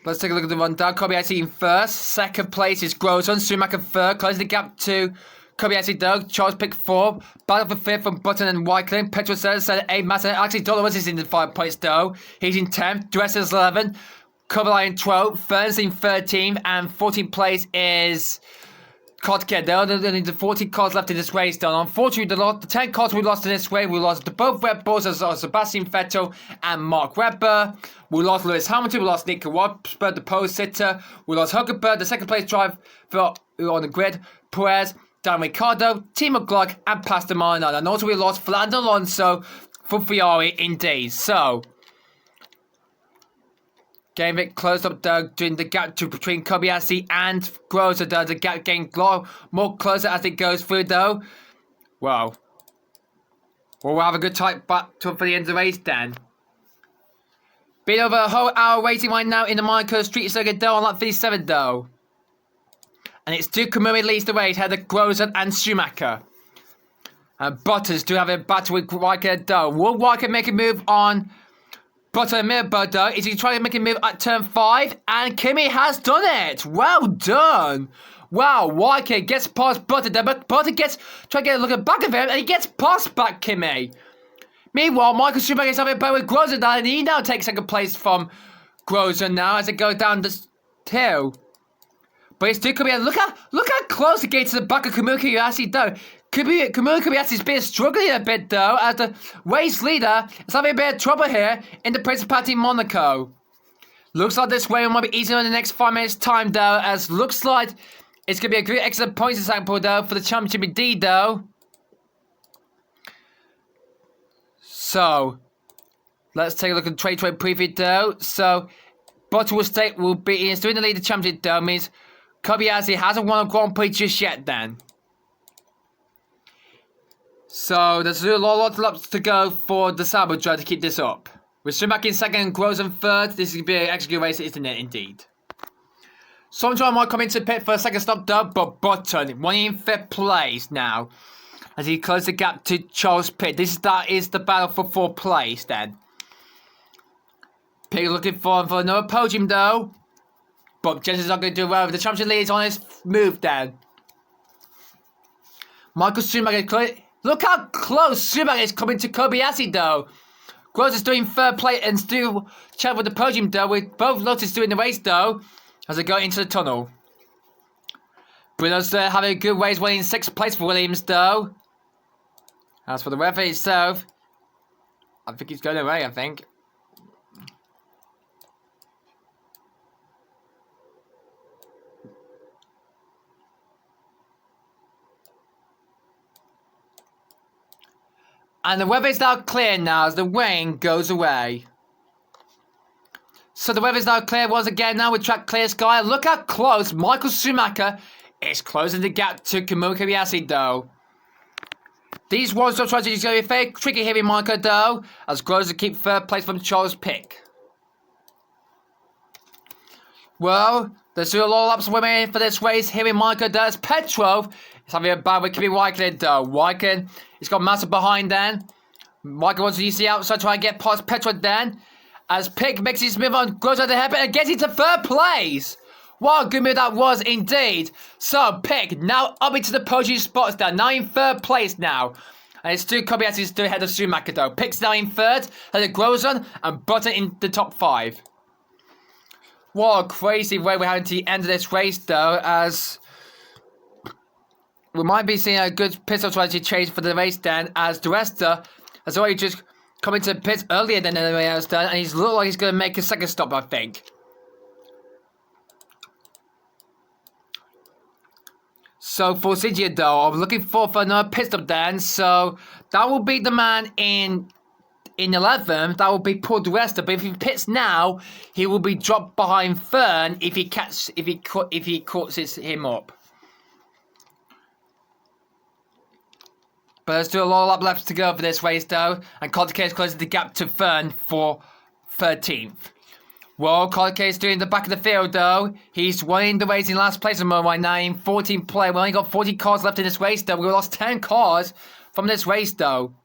Let's take a look at the run down. Kobayashi in 1st. 2nd place is Grosjean. Schumacher 3rd. Closing the gap to Kobayashi though. Charles pick 4. Battle for 5th from Button and Wycliffe. Petrol 7th. 8. Massa. Actually, Dolores is in the 5 points though. He's in 10th. Dresser is 11th. Kobayashi in 12th. Fern's in 13th. And 14th place is Kodke. There are only the 14 cars left in this race though. Unfortunately, the 10 cars we lost in this race, we lost to both Red Bulls as Sebastian Vettel and Mark Webber. We lost Lewis Hamilton, we lost Nico Rosberg, the pole sitter. We lost Huckenberg, the 2nd place driver on the grid. Perez, Dan Ricciardo, Timo Glock, and Pastor Moronado. And also we lost Fernando Alonso for Ferrari indeed. So Getting it closed up though, doing the gap between Kobayashi and Groza though. The gap getting more closer as it goes through though. Wow. We'll have a good tight back to for the end of the race then. Been over a whole hour waiting right now in the Monaco Street Circuit though on lap 57 though. And it's two Kamui leads the race ahead of Groza and Schumacher. And Bottas do have a battle with Raikkonen though. Will Raikkonen make a move on Bottas and Mirbo though? Is he trying to make a move at turn 5? And Kimi has done it! Well done! Wow, Raikkonen gets past Bottas there, but Bottas gets trying to get a look at back of him and he gets past back Kimi. Meanwhile, Michael Schumacher is having a battle with Groza now, and he now takes second place from Groza now as it goes down the hill. But it's still Kobayashi. Look how close it gets to the back of Kamui Kobayashi though. Kamui Kobayashi's been struggling a bit though, as the race leader is having a bit of trouble here in the Principality of Monaco. Looks like this way might be easier in the next 5 minutes time though, as looks like it's going to be a great excellent points example though for the championship indeed though. So, let's take a look at the trade preview though. So, Bottas will be doing the lead of the championship though, means Kobayashi hasn't won a Grand Prix just yet then. So there's a lot of laps to go for the Sauber drive to keep this up. With Schumacher in second and Groza in third, this is going to be an extra good race, isn't it indeed? Someone might come into pit for a second stop though, but Button, winning in 5th place now. As he closes the gap to Charles Pitt. That is the battle for 4th place then. Pitt looking for another podium though. But Jensen's not going to do well. The championship lead is on his move then. Michael Schumacher, look how close Schumacher is coming to Kobayashi though. Gross is doing 3rd place and still chat with the podium though, with both Lotus doing the race though, as they go into the tunnel. Bruno's having a good race, winning 6th place for Williams though. As for the weather itself, I think he's going away, I think. And the weather is now clear now as the rain goes away. So the weather is now clear once again now with track clear sky. Look how close Michael Schumacher is closing the gap to Kamui Kobayashi though. These one-stop strategies are going to be very tricky here in Monaco though, as Groza keep 3rd place from Charles Pick. Well, there's still a lot of laps remaining for this race here in Monaco though, as Petrov is having a bad with Kimi Raikkonen though. Raikkonen, he's got Massa behind then. Raikkonen wants to use the outside, try and get past Petrov then. As Pick makes his move on, goes out the hairpin and gets into 3rd place. What a good move that was indeed. So Pick now up into the podium spots there, now in 3rd place now. And it's still Kobayashi still ahead of Schumacher though. Pick's now in 3rd, ahead of Groza and Button in the top 5. What a crazy way we're having to the end of this race though, as we might be seeing a good pit stop strategy change for the race then, as the Resta has already just come into the pits earlier than anyone else done, and he's looked like he's going to make a second stop, I think. So for Siggia though, I'm looking for another pit stop then, so that will be the man in 11th, that will be Paul di Resta, but if he pits now, he will be dropped behind Fern if he catches him up. But there's still a lot of lap left to go for this race though, and Koldake is closing the gap to Fern for 13th. Well, Koldake is doing the back of the field though. He's winning the race in last place at the moment right now in 14th place. We only got 40 cars left in this race though. We lost 10 cars from this race though.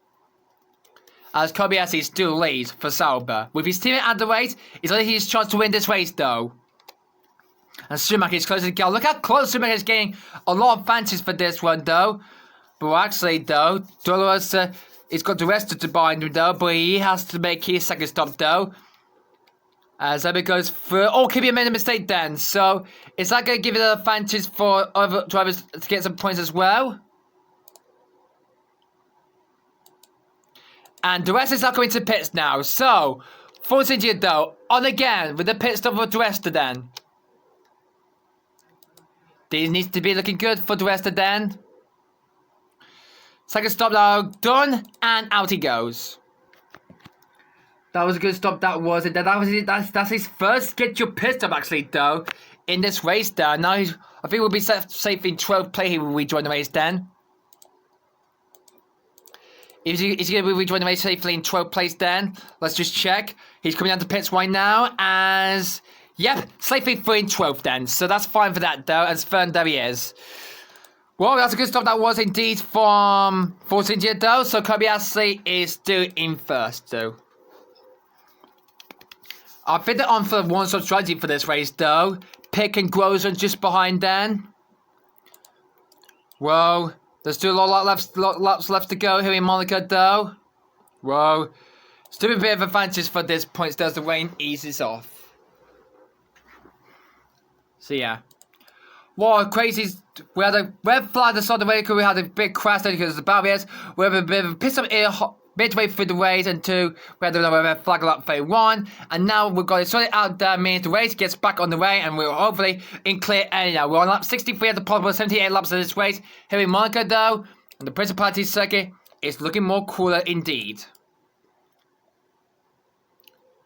As Kobayashi still leads for Sauber. With his teammate at the race, he's only his chance to win this race though. And Schumacher is closing the gap. Look how close Schumacher is getting a lot of advantage for this one though. But actually though, Dolores he's got the rest to bind him though, but he has to make his second stop though. As Emma goes through. Oh, Kimi made a mistake then. So, is that going to give it an advantage for other drivers to get some points as well? And the rest is now coming to pits now. So, Force India though, on again with the pit stop for the rest of then. These needs to be looking good for the rest of then. Second stop now done, and out he goes. That was a good stop, that was it. That's his first scheduled pit stop, actually, though, in this race, though. Now, I think we'll be safe in 12th place here when we join the race, then. Is he going to be rejoining the race safely in 12th place, then? Let's just check. He's coming down to pits right now as... Yep, safely through in 12th, then. So that's fine for that, though, as third, there he is. Well, that's a good stop that was indeed from Force India, though. So Kobayashi is still in first, though. I think they're on for one-stop strategy for this race, though. Pick and Grosjean just behind then. Whoa. There's still a lot laps left to go here in Monaco, though. Whoa. Still a bit of advantage for this point as the rain eases off. So, yeah. Whoa, crazy. We had a red flag that saw the vehicle. We had a big crash there because of the barriers. We have a bit of a piss up here midway through the race, and two, we had another red flag lap 31. And now we've got it sorted out there, means the race gets back on the way, and we're hopefully in clear air now. We're on lap 63 at the possible 78 laps of this race here in Monaco, though. And the Principality circuit is looking more cooler indeed.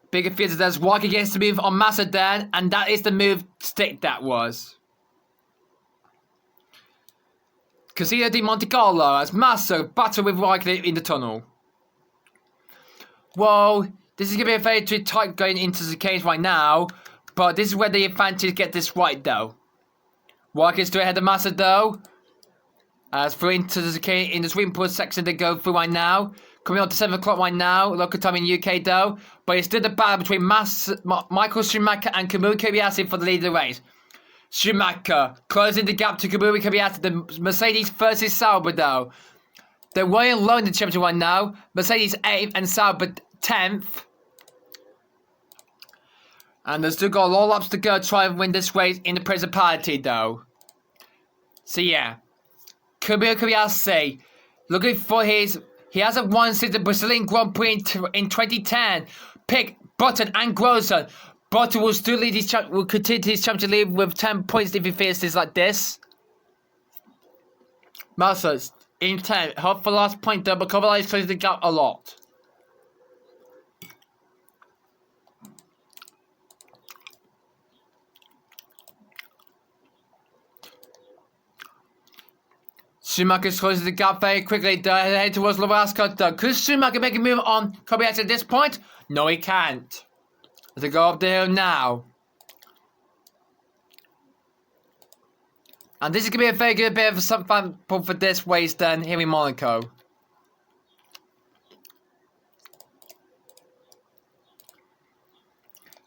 Bigger fears there's walk against the move on Massa then, and that is the move stick that was. Casino di Monte Carlo as Massa battle with Raikkonen in the tunnel. Whoa, this is going to be a very tight going into the cage right now, but this is where the advantage get this right though. Raikkonen's still ahead of Massa though, as through into the chicane in the swimming pool section they go through right now. Coming on to 7 o'clock right now, local time in UK though, but it's still the battle between Michael Schumacher and Kamui Kobayashi for the lead of the race. Schumacher closing the gap to Kamui Kobayashi, the Mercedes versus Sauber though. They're way alone in the championship right now. Mercedes 8th and Sauber 10th. And they've still got a lot of laps to go to try and win this race in the Principality though. So yeah. Kamui Kobayashi looking for his... He hasn't won since the Brazilian Grand Prix in 2010. Pick Button and Grosjean. Button will still lead his will continue his championship lead with 10 points if he finishes like this. Massa's in 10th. Hope for last point though, but Kobayashi is closing the gap a lot. Schumacher closes the gap very quickly, head towards Lawasco though. Could Schumacher make a move on Kobayashi at this point? No, he can't. As they go up the hill now. And this is going to be a very good bit of some fun for this race then here in Monaco.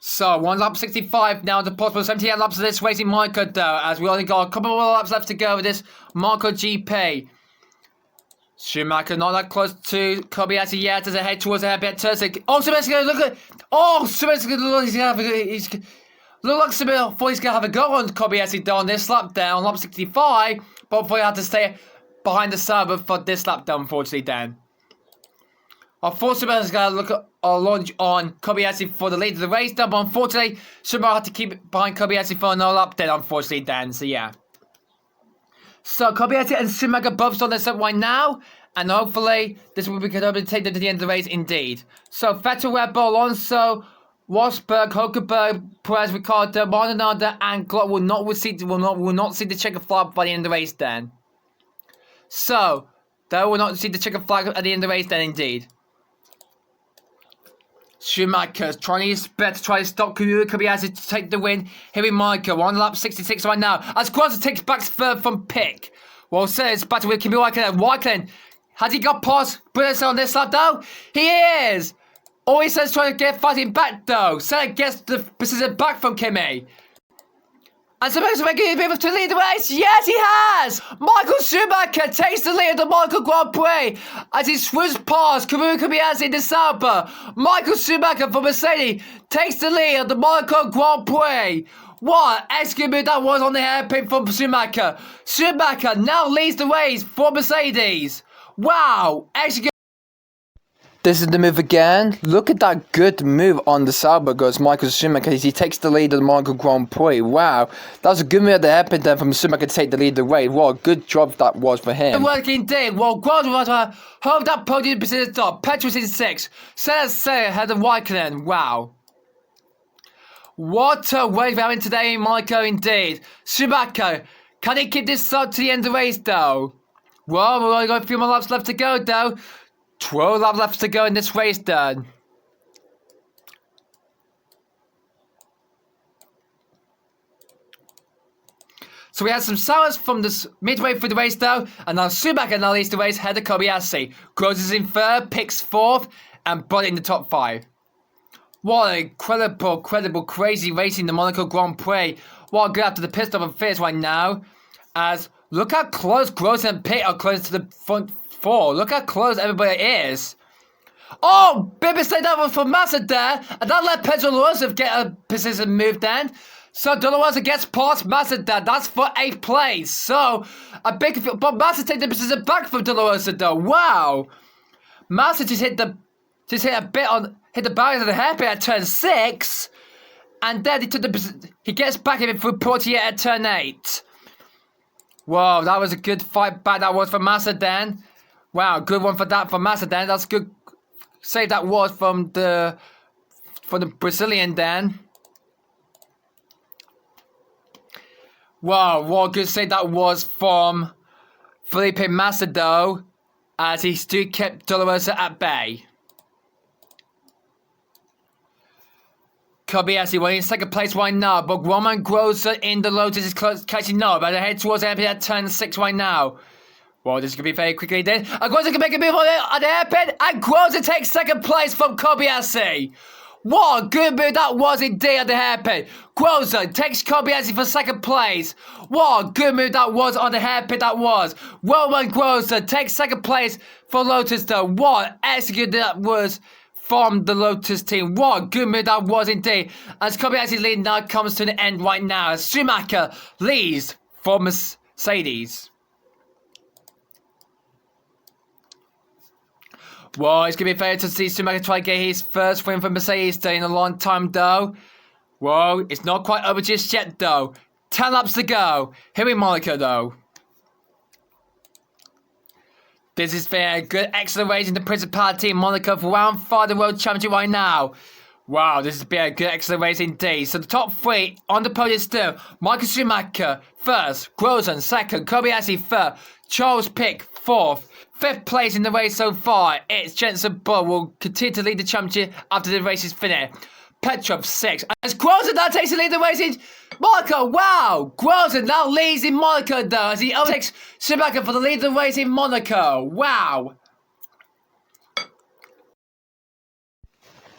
So, 1 lap 65 now, the possible 78 laps of this race in Monaco though, as we only got a couple more laps left to go with this Monaco GP. Schumacher not that close to Kobayashi yet as they head towards the hairpin turn. Oh, Schumacher, look at... Oh, Schumacher, he's going to have look like Schumacher thought he's going to have a go on Kobayashi though on this lap down, on lap 65, but before he had to stay behind the server for this lap down, unfortunately, then. I thought Schumacher's going to look at a launch on Kobayashi for the lead of the race, though, but unfortunately, Schumacher had to keep behind Kobayashi for another lap then, unfortunately, then, so yeah. So, Kobayashi and Schumacher both on this up right now, and hopefully, this will be able to take them to the end of the race, indeed. So, Vettel, Red Bull, Alonso, Rosberg, Hulkenberg, Perez, Ricciardo, Maldonado, and Glock will not see the checker flag by the end of the race, then. So, they will not see the checker flag at the end of the race, then, indeed. Schumacher's trying his best to try to stop Kobayashi to take the win here in Monaco. We're on lap 66 right now. As Grosjean takes back third from pick. Well, says battle with Kimi Raikkonen. Raikkonen, has he got past Brunson on this lap though? He is! Always says trying to get fighting back though. Senna gets the position back from Kimi. And supposed to make it able to lead the race. Yes, he has! Michael Schumacher takes the lead of the Monaco Grand Prix as he swoops past Kamui Kobayashi in the Sauber. Michael Schumacher for Mercedes takes the lead of the Monaco Grand Prix. What execute that was on the hairpin from Schumacher. Schumacher now leads the race for Mercedes. Wow, execute. This is the move again. Look at that good move on the Sauber goes Michael Schumacher as he takes the lead of the Monaco Grand Prix. Wow, that was a good move at the hairpin there from Schumacher to take the lead of the race. What a good job that was for him. Working day. Well, Guadalajara hold that podium position top. Petrus in 6. Say ahead of Raikkonen. Wow. What a race we're having today in Monaco indeed. Schumacher, can he keep this up to the end of the race though? Well, we've only got a few more laps left to go though. 12 laps left to go in this race done. So we had some sours from this midway through the race though, and now Schumacher now leads the race ahead of Kobayashi. Gross is in 3rd, Pick's 4th, and Bud in the top 5. What an incredible, crazy race in the Monaco Grand Prix. What a good after the pit stop and finish right now. As look how close Gross and Pitt are close to the front 4. Look how close everybody is. Oh, big mistake that was from Massa there, and that let Pedro Lorenzo get a position move then. So Dolorosa gets past Massa there. That's for 8th place. So a big, but Massa takes the position back from Dolorosa though. Wow, Massa just hit the barrier of the hairpin at turn 6, and then he gets back in through Portier at turn 8. Whoa, that was a good fight back that was for Massa then. Wow, good one for Massa then. That's good save that was from the Brazilian then. Wow, what a good save that was from Felipe Massa though, as he still kept Dolorosa at bay. Kobayashi winning in 2nd place right now, but Roman Groza in the Lotus is close, catching up, but head towards the hairpin at turn 6 right now. Well, this is going to be very quickly then. And Groza can make a move on the hairpin, and Groza takes 2nd place from Kobayashi. What a good move that was indeed on the hairpin. Groza takes Kobayashi for 2nd place. What a good move that was on the hairpin that was. Roman Groza takes 2nd place for Lotus though. What execute that was from the Lotus team. What a good move that was indeed. As Kobayashi's lead now comes to the end right now. As Schumacher leads for Mercedes. Well, it's going to be fair to see Schumacher try to get his first win for Mercedes today in a long time though. Well, it's not quite over just yet though. 10 laps to go. Here in Monaco though. This is very good. Excellent race in the Principality of Monaco for round 5 of the World Championship right now. Wow, this has been a good, excellent race indeed. So the top 3 on the podium still. Michael Schumacher 1st, Grozen 2nd, Kobayashi 3rd, Charles Pick 4th. 5th place in the race so far. It's Jensen Bull will continue to lead the championship after the race is finished. Petrov 6th. As Grozen now takes the lead of the race in Monaco. Wow! Grozen now leads in Monaco though as he overtakes Schumacher for the lead of the race in Monaco. Wow!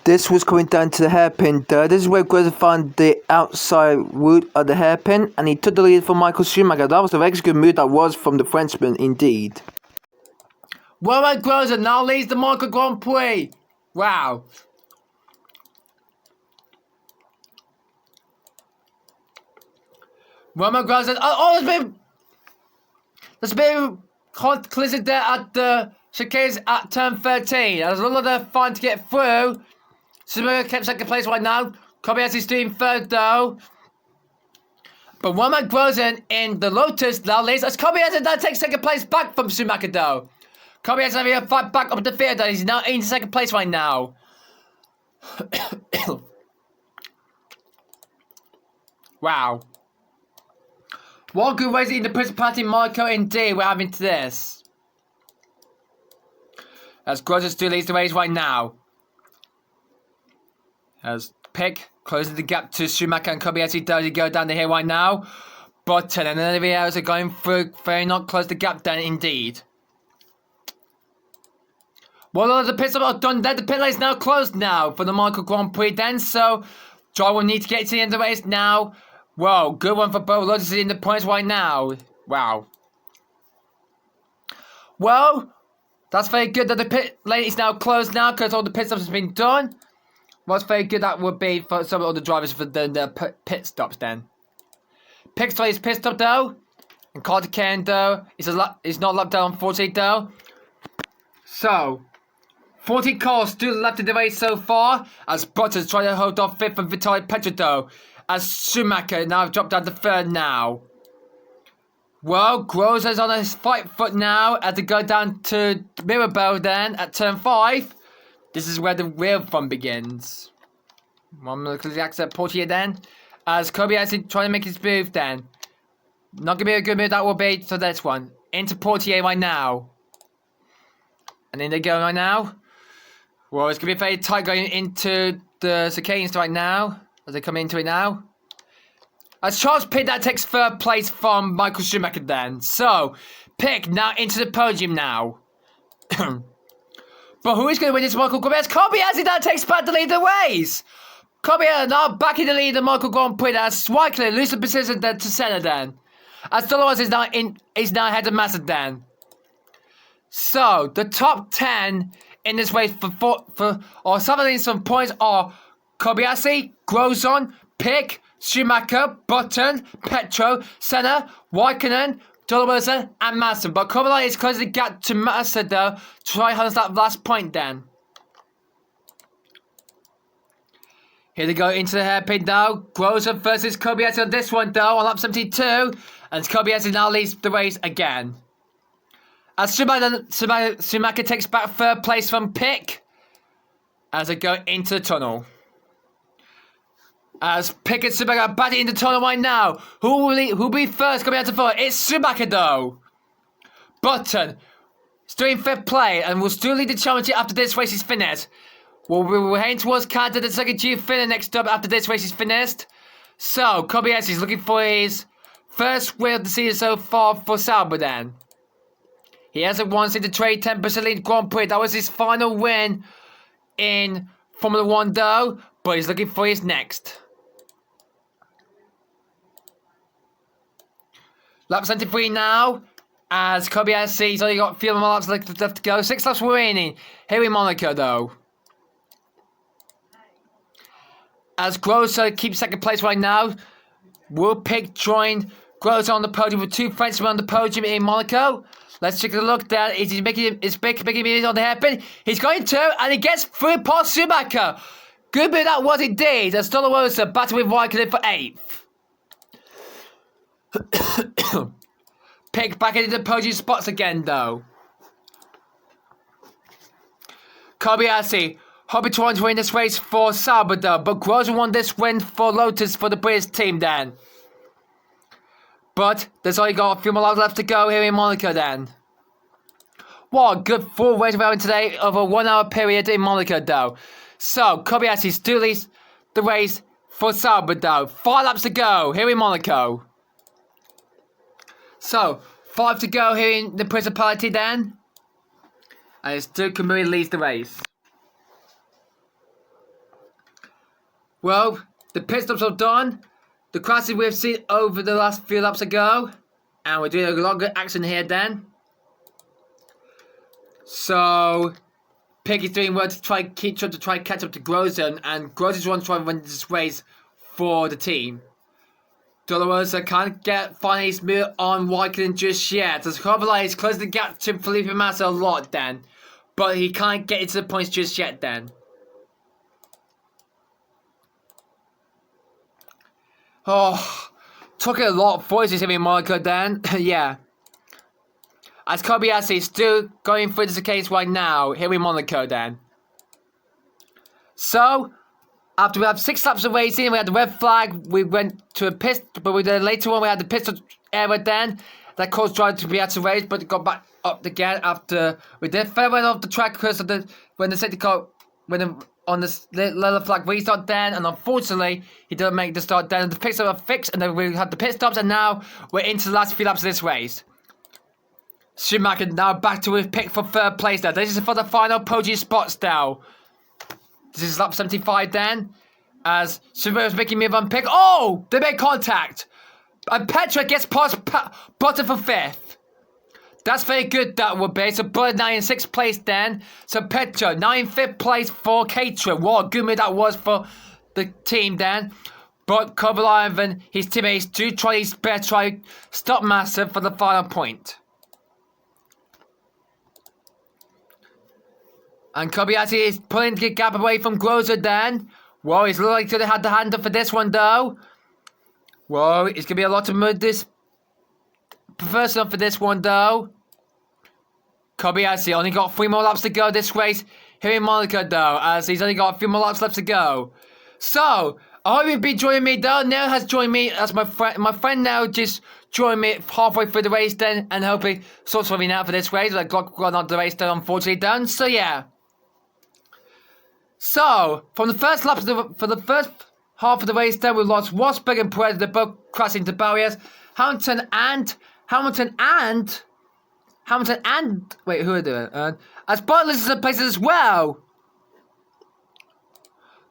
This was coming down to the hairpin though. This is where Grozen found the outside route of the hairpin and he took the lead from Michael Schumacher. That was a very good move that was from the Frenchman indeed. Roman Groza now leads the Monaco Grand Prix. Wow. Roman Groza. there's been collision there at the chicanes at turn 13. There's a lot of fun to get through. Schumacher kept 2nd place right now. Kobayashi's doing 3rd though. But Roman Groza in the Lotus now leads as Kobayashi now takes 2nd place back from Schumacher though. Kobayashi having a fight back up the field though. He's now in 2nd place right now. Wow. What a good race in the Principality of Monaco indeed we're having to this. As Groza still leads the race right now. As Pick closing the gap to Schumacher and Kobayashi does he go down the hill right now. Button and then the others are going through, very not close the gap down indeed. Well, all of the pit stops are done then. The pit lane is now closed now for the Monaco Grand Prix then. So, driver will need to get to the end of the race now. Whoa, good one for both. Lotus is in the points right now. Wow. Well, that's very good that the pit lane is now closed now because all the pit stops have been done. What's very good that would be for some of the drivers for the pit stops then. Pick's is pit stop though. And Carter Kane though. It's not locked down unfortunately though. So, 40 cars still left in the race so far, as Bottas trying to hold off 5th from Vitali Petrodo, as Schumacher now dropped down to 3rd now. Well, Groza's on his right foot now as they go down to Mirabel then at turn 5. This is where the real fun begins. One look at the accident Portier then, as Kobayashi trying to make his move then. Not going to be a good move that will be for this one. Into Portier right now. And in they go right now. Well, it's going to be very tight going into the Cicanes right now. As they come into it now. As Charles Pitt that takes 3rd place from Michael Schumacher then. So, Pitt now into the podium now. But who is going to win this Monaco Grand Prix? Kobayashi that takes back the lead of the race. Kobayashi now back in the lead of the Monaco Grand Prix. As Schweickler loses the position then to Senna then. As Dolores is now ahead of Massa then. So, the top 10 in this race or something some points are Kobayashi, Grosjean, Pick, Schumacher, Button, Petro, Senna, Raikkonen, Dolores and Massa. But Kobayashi is closing the gap to Massa though to try harness that last point then. Here they go into the hairpin now. Grosjean versus Kobayashi on this one though on lap 72. And Kobayashi now leads the race again. As Schumacher takes back 3rd place from Pick. As they go into the tunnel. As Pick and Schumacher are batting in the tunnel right now. Who will be first coming out to 4? It's Schumacher though. Button still in 5th place and will still lead the championship after this race is finished. We're heading towards Canada, the second G finish next up after this race is finished. So, Kobayashi is looking for his first win of the season so far for Sauber then. He hasn't won since the Trade 10% lead Grand Prix. That was his final win in Formula 1 though, but he's looking for his next. Lap 73 now, as Kobayashi's only got a few more laps left to go. 6 laps remaining here in Monaco though. As Grosjean keeps 2nd place right now. Will Pick join Grosjean on the podium with 2 Frenchmen on the podium in Monaco. Let's take a look there. Is he making it on the hairpin? He's going to, and he gets through past Schumacher. Good bit that was indeed. As Dolorosa battling with Raikkonen for 8th. Pick back into the podium spots again though. Kobayashi hoping to win this race for Sauber though, but Grosjean won this win for Lotus for the British team then. But there's only got a few more laps left to go here in Monaco then. What a good full race we're having today over a 1 hour period in Monaco though. So Kobayashi still leads the race for Sauber though. 5 laps to go here in Monaco. So 5 to go here in the Principality then. And it's still Kamui leads the race. Well, the pit stops are done. The crashes we've seen over the last few laps ago. And we're doing a lot of good action here then. So, Pig is doing well to try catch up to Grosjean. And Grosjean's one trying to win this race for the team. Dolorosa can't find his move on Raikkonen just yet. As Kovalai is closing the gap to Felipe Massa a lot then. But he can't get into the points just yet then. Oh, talking a lot of voices here in Monaco then. Yeah. As Kobayashi is still going through this case right now here in Monaco then. So, after we have 6 laps of racing, we had the red flag, we went to a pit, but later on we had the pistol error then. That caused driver to be out of race, but it got back up again after we did fair went off the track because of when the safety car on the yellow flag restart then, and unfortunately he didn't make the start then. The pit stops were fixed, and then we had the pit stops, and now we're into the last few laps of this race. Schumacher now back to his pick for 3rd place now. This is for the final podium spots now. This is lap 75 then, as Schumacher is making move on pick. Oh, they make contact, and Petra gets past Button for 5th. That's very good, that would be. So Button now in 6th place then. So Petra now in 5th place for Caterham. What a good move that was for the team then. But Kovalev and his teammates do try his best to try stop Massa for the final point. And Kobayashi is pulling the gap away from Groza then. Whoa, he's looking like to have the hand up for this one though. Whoa, it's going to be a lot of mud this first up for this one though. Kobayashi only got 3 more laps to go this race here in Monaco though, as he's only got a few more laps left to go. So, I hope you'll be joining me though. Neil has joined me as my friend now just joined me halfway through the race then, and hopefully sort something out for this race. I got on the race then, unfortunately done. So yeah. So, from the first lap for the first half of the race then, we lost Rosberg and Perez. They both crashed into barriers. Hamilton and wait, who are they? As Butler is in places as well.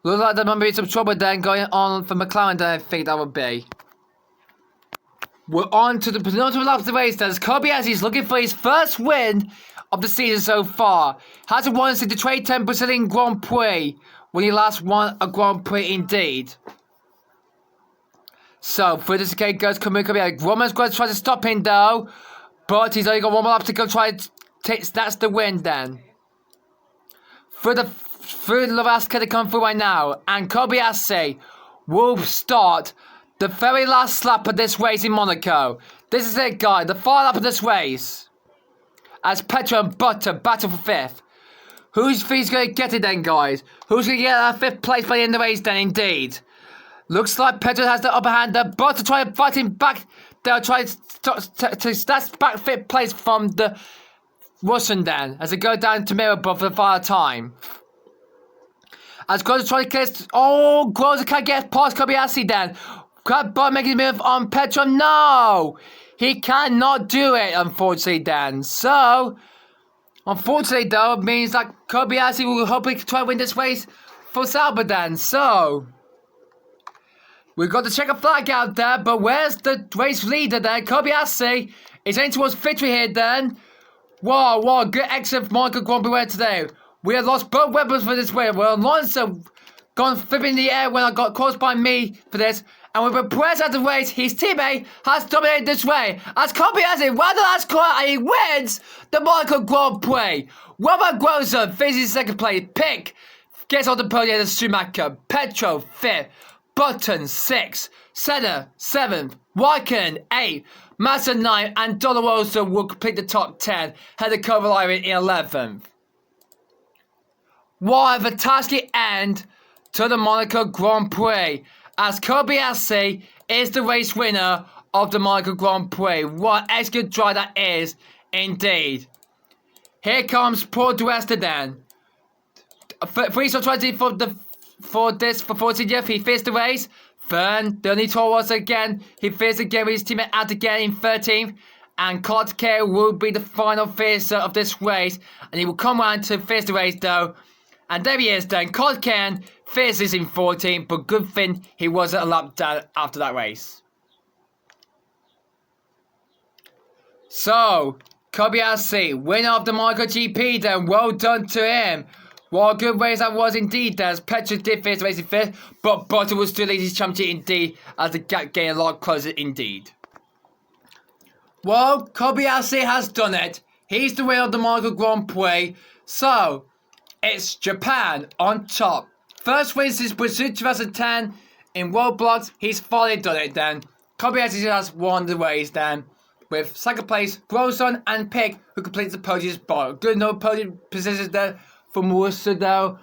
Looks like there might be some trouble then going on for McLaren then, I think that would be. We're on to the penultimate lap of the race then, as Kobayashi is looking for his first win of the season so far. Hasn't won since the 2010 Brazilian Grand Prix, when he last won a Grand Prix indeed. So, through this decade goes Kobayashi. Roman's going to try to stop him though, but he's only got 1 more lap to go try to that's the win then. Through Lavaska to come through right now, and Kobayashi will start the very last lap of this race in Monaco. This is it, guys, the final lap of this race. As Petro and Butter battle for 5th. Who's going to get it then, guys? Who's going to get that 5th place by the end of the race then, indeed? Looks like Petro has the upper hand. The Butter trying to fight him back. They'll try to snatch back 5th place from the Russian then, as they go down to Mirabel for the final time. As Groza trying to get... Oh, Groza can't get past Kobayashi then. But making a move on Petro. No! He cannot do it, unfortunately, then. So, unfortunately, though, it means that Kobayashi will hopefully try to win this race for Sauber, then. So, we've got the checker flag out there, but where's the race leader, then? Kobayashi is heading towards victory here, then. Whoa, good exit from Monaco Grand Prix today. We have lost both weapons for this race. Well, Alonso gone flipping in the air when I got caused by me for this. And with a press at the race, his teammate has dominated this way. As Kobayashi won the last corner and he wins the Monaco Grand Prix. Robert Groza finishes 2nd place. Pick gets on the podium as Schumacher. Petro 5th. Button 6th. Senna 7th. Raikkonen 8th. Massa 9th. And Dolorosa will complete the top 10. Heather Kovalainen in 11th. What a fantastic end to the Monaco Grand Prix, as Kobayashi is the race winner of the Monaco Grand Prix. What an excellent drive that is, indeed. Here comes Paul Duesta then. 320 for 40th, he finished the race. Then, Donny Torres again, he finished again with his teammate out again in 13th. And Clark Kerr will be the final finisher of this race, and he will come round to finish the race though. And there he is then. Clark Kerr finishes in 14th, but good thing he wasn't a lap down after that race. So, Kobayashi, winner of the Monaco GP then. Well done to him. What a good race that was indeed then, as Petro did finish the race in 5th, but Bottas was still leading his champion indeed, as the gap getting a lot closer indeed. Well, Kobayashi has done it. He's the winner of the Monaco Grand Prix. So, it's Japan on top. First win since Brazil 2010 in Roblox. He's finally done it then. Kobayashi has won the race then, with 2nd place Grosjean and Pick, who completes the podium spot. Good no podium positions there for Marussia though.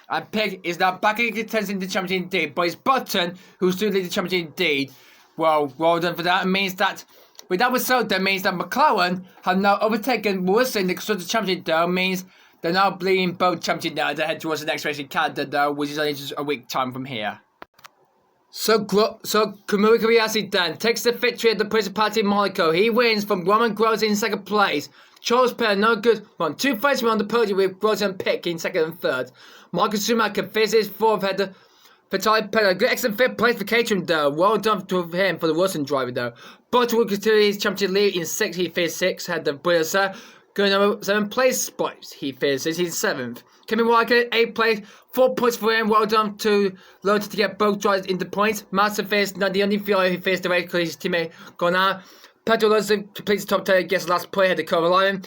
And Pick is now back in contention in the champion indeed, but it's Button who's still leading the champion indeed. Well done for that. It means that, with that result, that means that McLaren have now overtaken Marussia in the Constructors' Championship though. Means they're now bleeding both champions now to head towards the next race in Canada though, which is only just a week time from here. So Kamui Kobayashi then takes the victory at the Principality of Monaco. He wins from Roman Groza in 2nd place. Charles Perez, no good, won 2 fights on the podium with Groza and Pick in 2nd and 3rd. Marcus Schumacher finishes 4th, header. Vitaly Pedro, good excellent 5th place for Caterham though. Well done to him for the Russian driver though. Button will continue his championship lead in 6th. He finished 6th, had the Buenos Aires. Going over 7th place spots, he finishes, he's 7th. Kimi Raikkonen, 8th place, 4 points for him. Well done to Lotus to get both drivers into points. Massa finished, not the only Fiore who finished the race because his teammate gone out. Pedro Alonso completes the top 10, gets the last point, had the Kovalainen.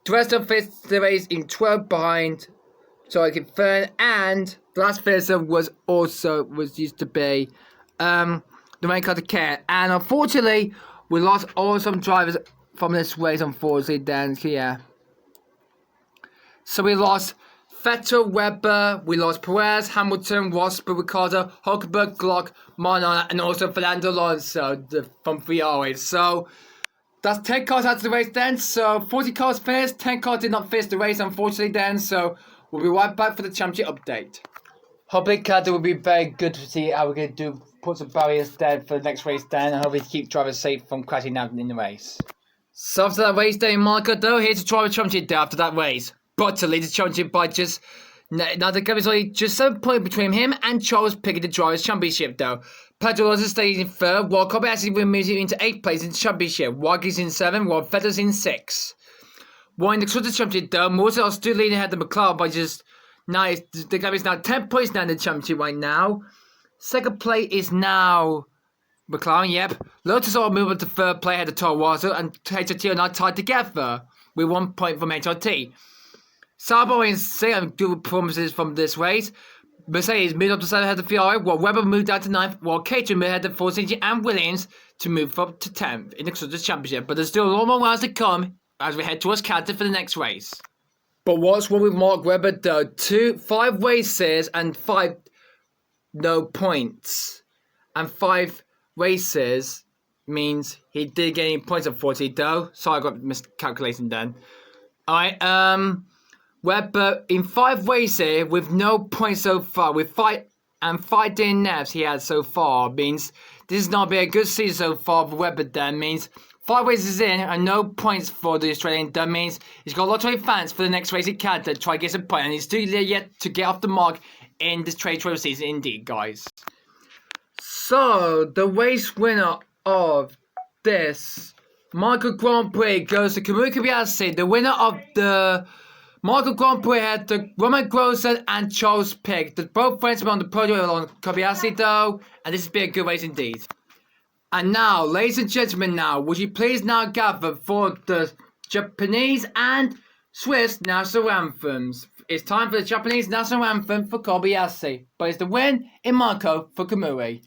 The rest of the race in 12 behind. So I get third, and the last finisher was used to be the main car to care. And unfortunately, we lost all some drivers from this race, unfortunately, then yeah. So we lost Vettel, Webber, we lost Perez, Hamilton, Rosberg, Ricardo, Hulkenberg, Glock, Manon, and also Fernando Alonso from Ferrari. So that's 10 cars out of the race then. So 40 cars finished, 10 cars did not finish the race, unfortunately, then. So we'll be right back for the championship update. Hopefully, Canada will be very good to see how we're going to put some barriers there for the next race then, and hopefully keep drivers safe from crashing out in the race. So after that race day in Monaco, though, here's the driver championship day after that race. But to lead the championship by just... Now the gap is only just 7 points between him and Charles Pickett, the drivers' championship, though. Pedro also stays in third, while Kobayashi will move into 8th place in the championship. Wagi's in 7th, while Vettel's in 6th. While in the Constructors' Championship, though, Morton are still leading ahead of McLaren by just... Now, the gap is now 10 points now in the championship right now. Second place is now McLaren, yep. Lotus are moving to third place ahead of Toro Rosso, and HRT are now tied together with 1 point from HRT. Sauber in 6th and good performances from this race. Mercedes moved up to 7th ahead of Ferrari, while Webber moved down to 9th, while Caterham moved ahead of Force India and Williams to move up to 10th in the Constructors' Championship. But there's still a lot more rounds to come as we head towards Canada for the next race. But what's wrong with Mark Webber though? 5 races and 5 no points. And 5 races means he did get any points unfortunately though. Sorry I got miscalculating then. Alright, Webber in 5 races with no points so far, with 5 DNFs he had so far, means this has not been a good season so far for Webber then, means 5 races in and no points for the Australian, that means he's got a lot of fans for the next race in Canada to try to get some points, and he's still yet to get off the mark in this trade show season indeed, guys. So, the race winner of this Monaco Grand Prix goes to Kamui Kobayashi. The winner of the Monaco Grand Prix had the Roman Grosjean and Charles Pick. Both friends were on the podium on Kobayashi though, and this has been a good race indeed. And now, ladies and gentlemen, would you please now gather for the Japanese and Swiss national anthems. It's time for the Japanese national anthem for Kobayashi, but it's the win in Monaco for Kamui.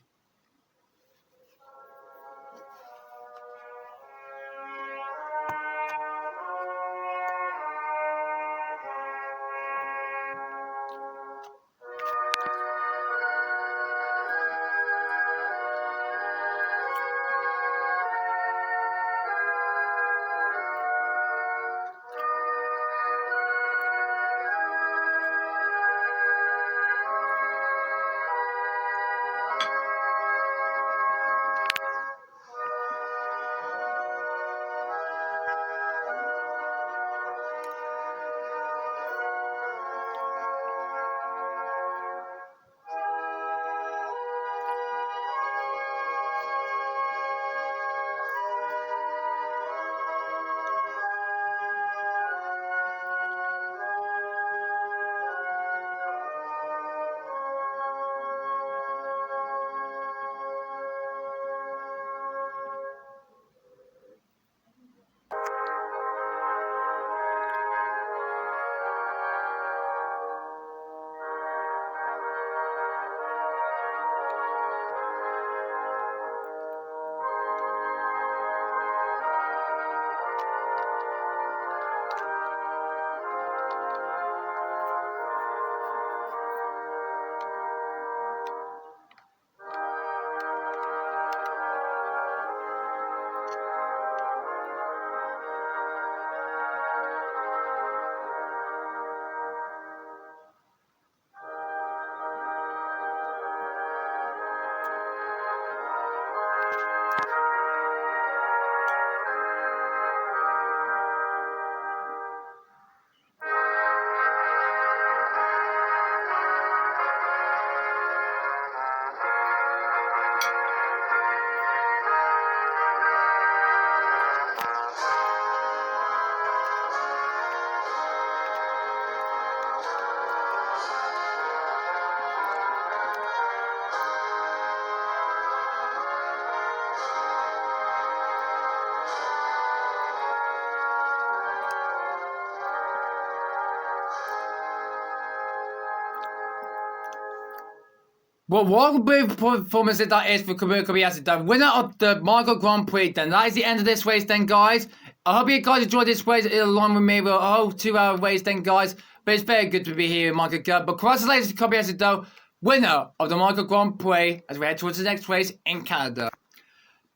Well, what a big performance that is for Kobayashi, the winner of the Monaco Grand Prix. Then that is the end of this race then, guys. I hope you guys enjoyed this race along with me. We'll a whole 2-hour race then, guys. But it's very good to be here in Monaco. But congratulations to Kobayashi, though, winner of the Monaco Grand Prix as we head towards the next race in Canada.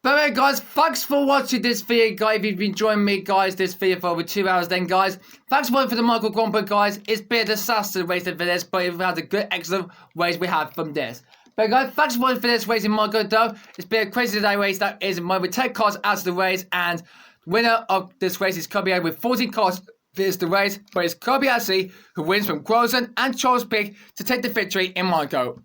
But anyway, guys, thanks for watching this video, guys. If you've been joining me, guys, this video for over 2 hours then, guys. Thanks for watching for the Monaco Grand Prix, guys. It's been a disaster race for this, but we've had a good, excellent race we had from this. But guys, thanks for watching for this race in Monaco, though. It's been a crazy day race that is in Monaco with 10 cars out of the race, and the winner of this race is Kobayashi with 14 cars. This is the race, but it's Kobayashi who wins from Grozen and Charles Pic to take the victory in Monaco.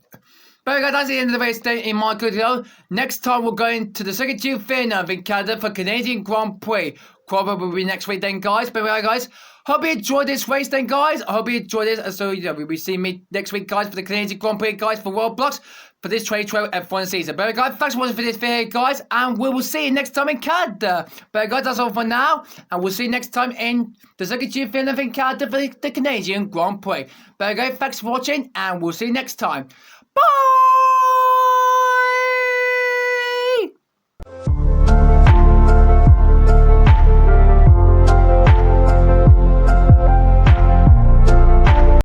But guys, that's the end of the race day in Monaco. Next time we're going to the second June Finland in Canada for Canadian Grand Prix. Probably will be next week then, guys. But anyway, guys, hope you enjoyed this race then, guys. I hope you enjoyed this. And so, we'll be seeing me next week, guys, for the Canadian Grand Prix, guys, for Roblox for this 2012 F1 season. But guys, thanks for watching for this video, guys, and we will see you next time in Canada. But guys, that's all for now, and we'll see you next time in the second June Finland in Canada for the Canadian Grand Prix. But guys, thanks for watching, and we'll see you next time. Bye!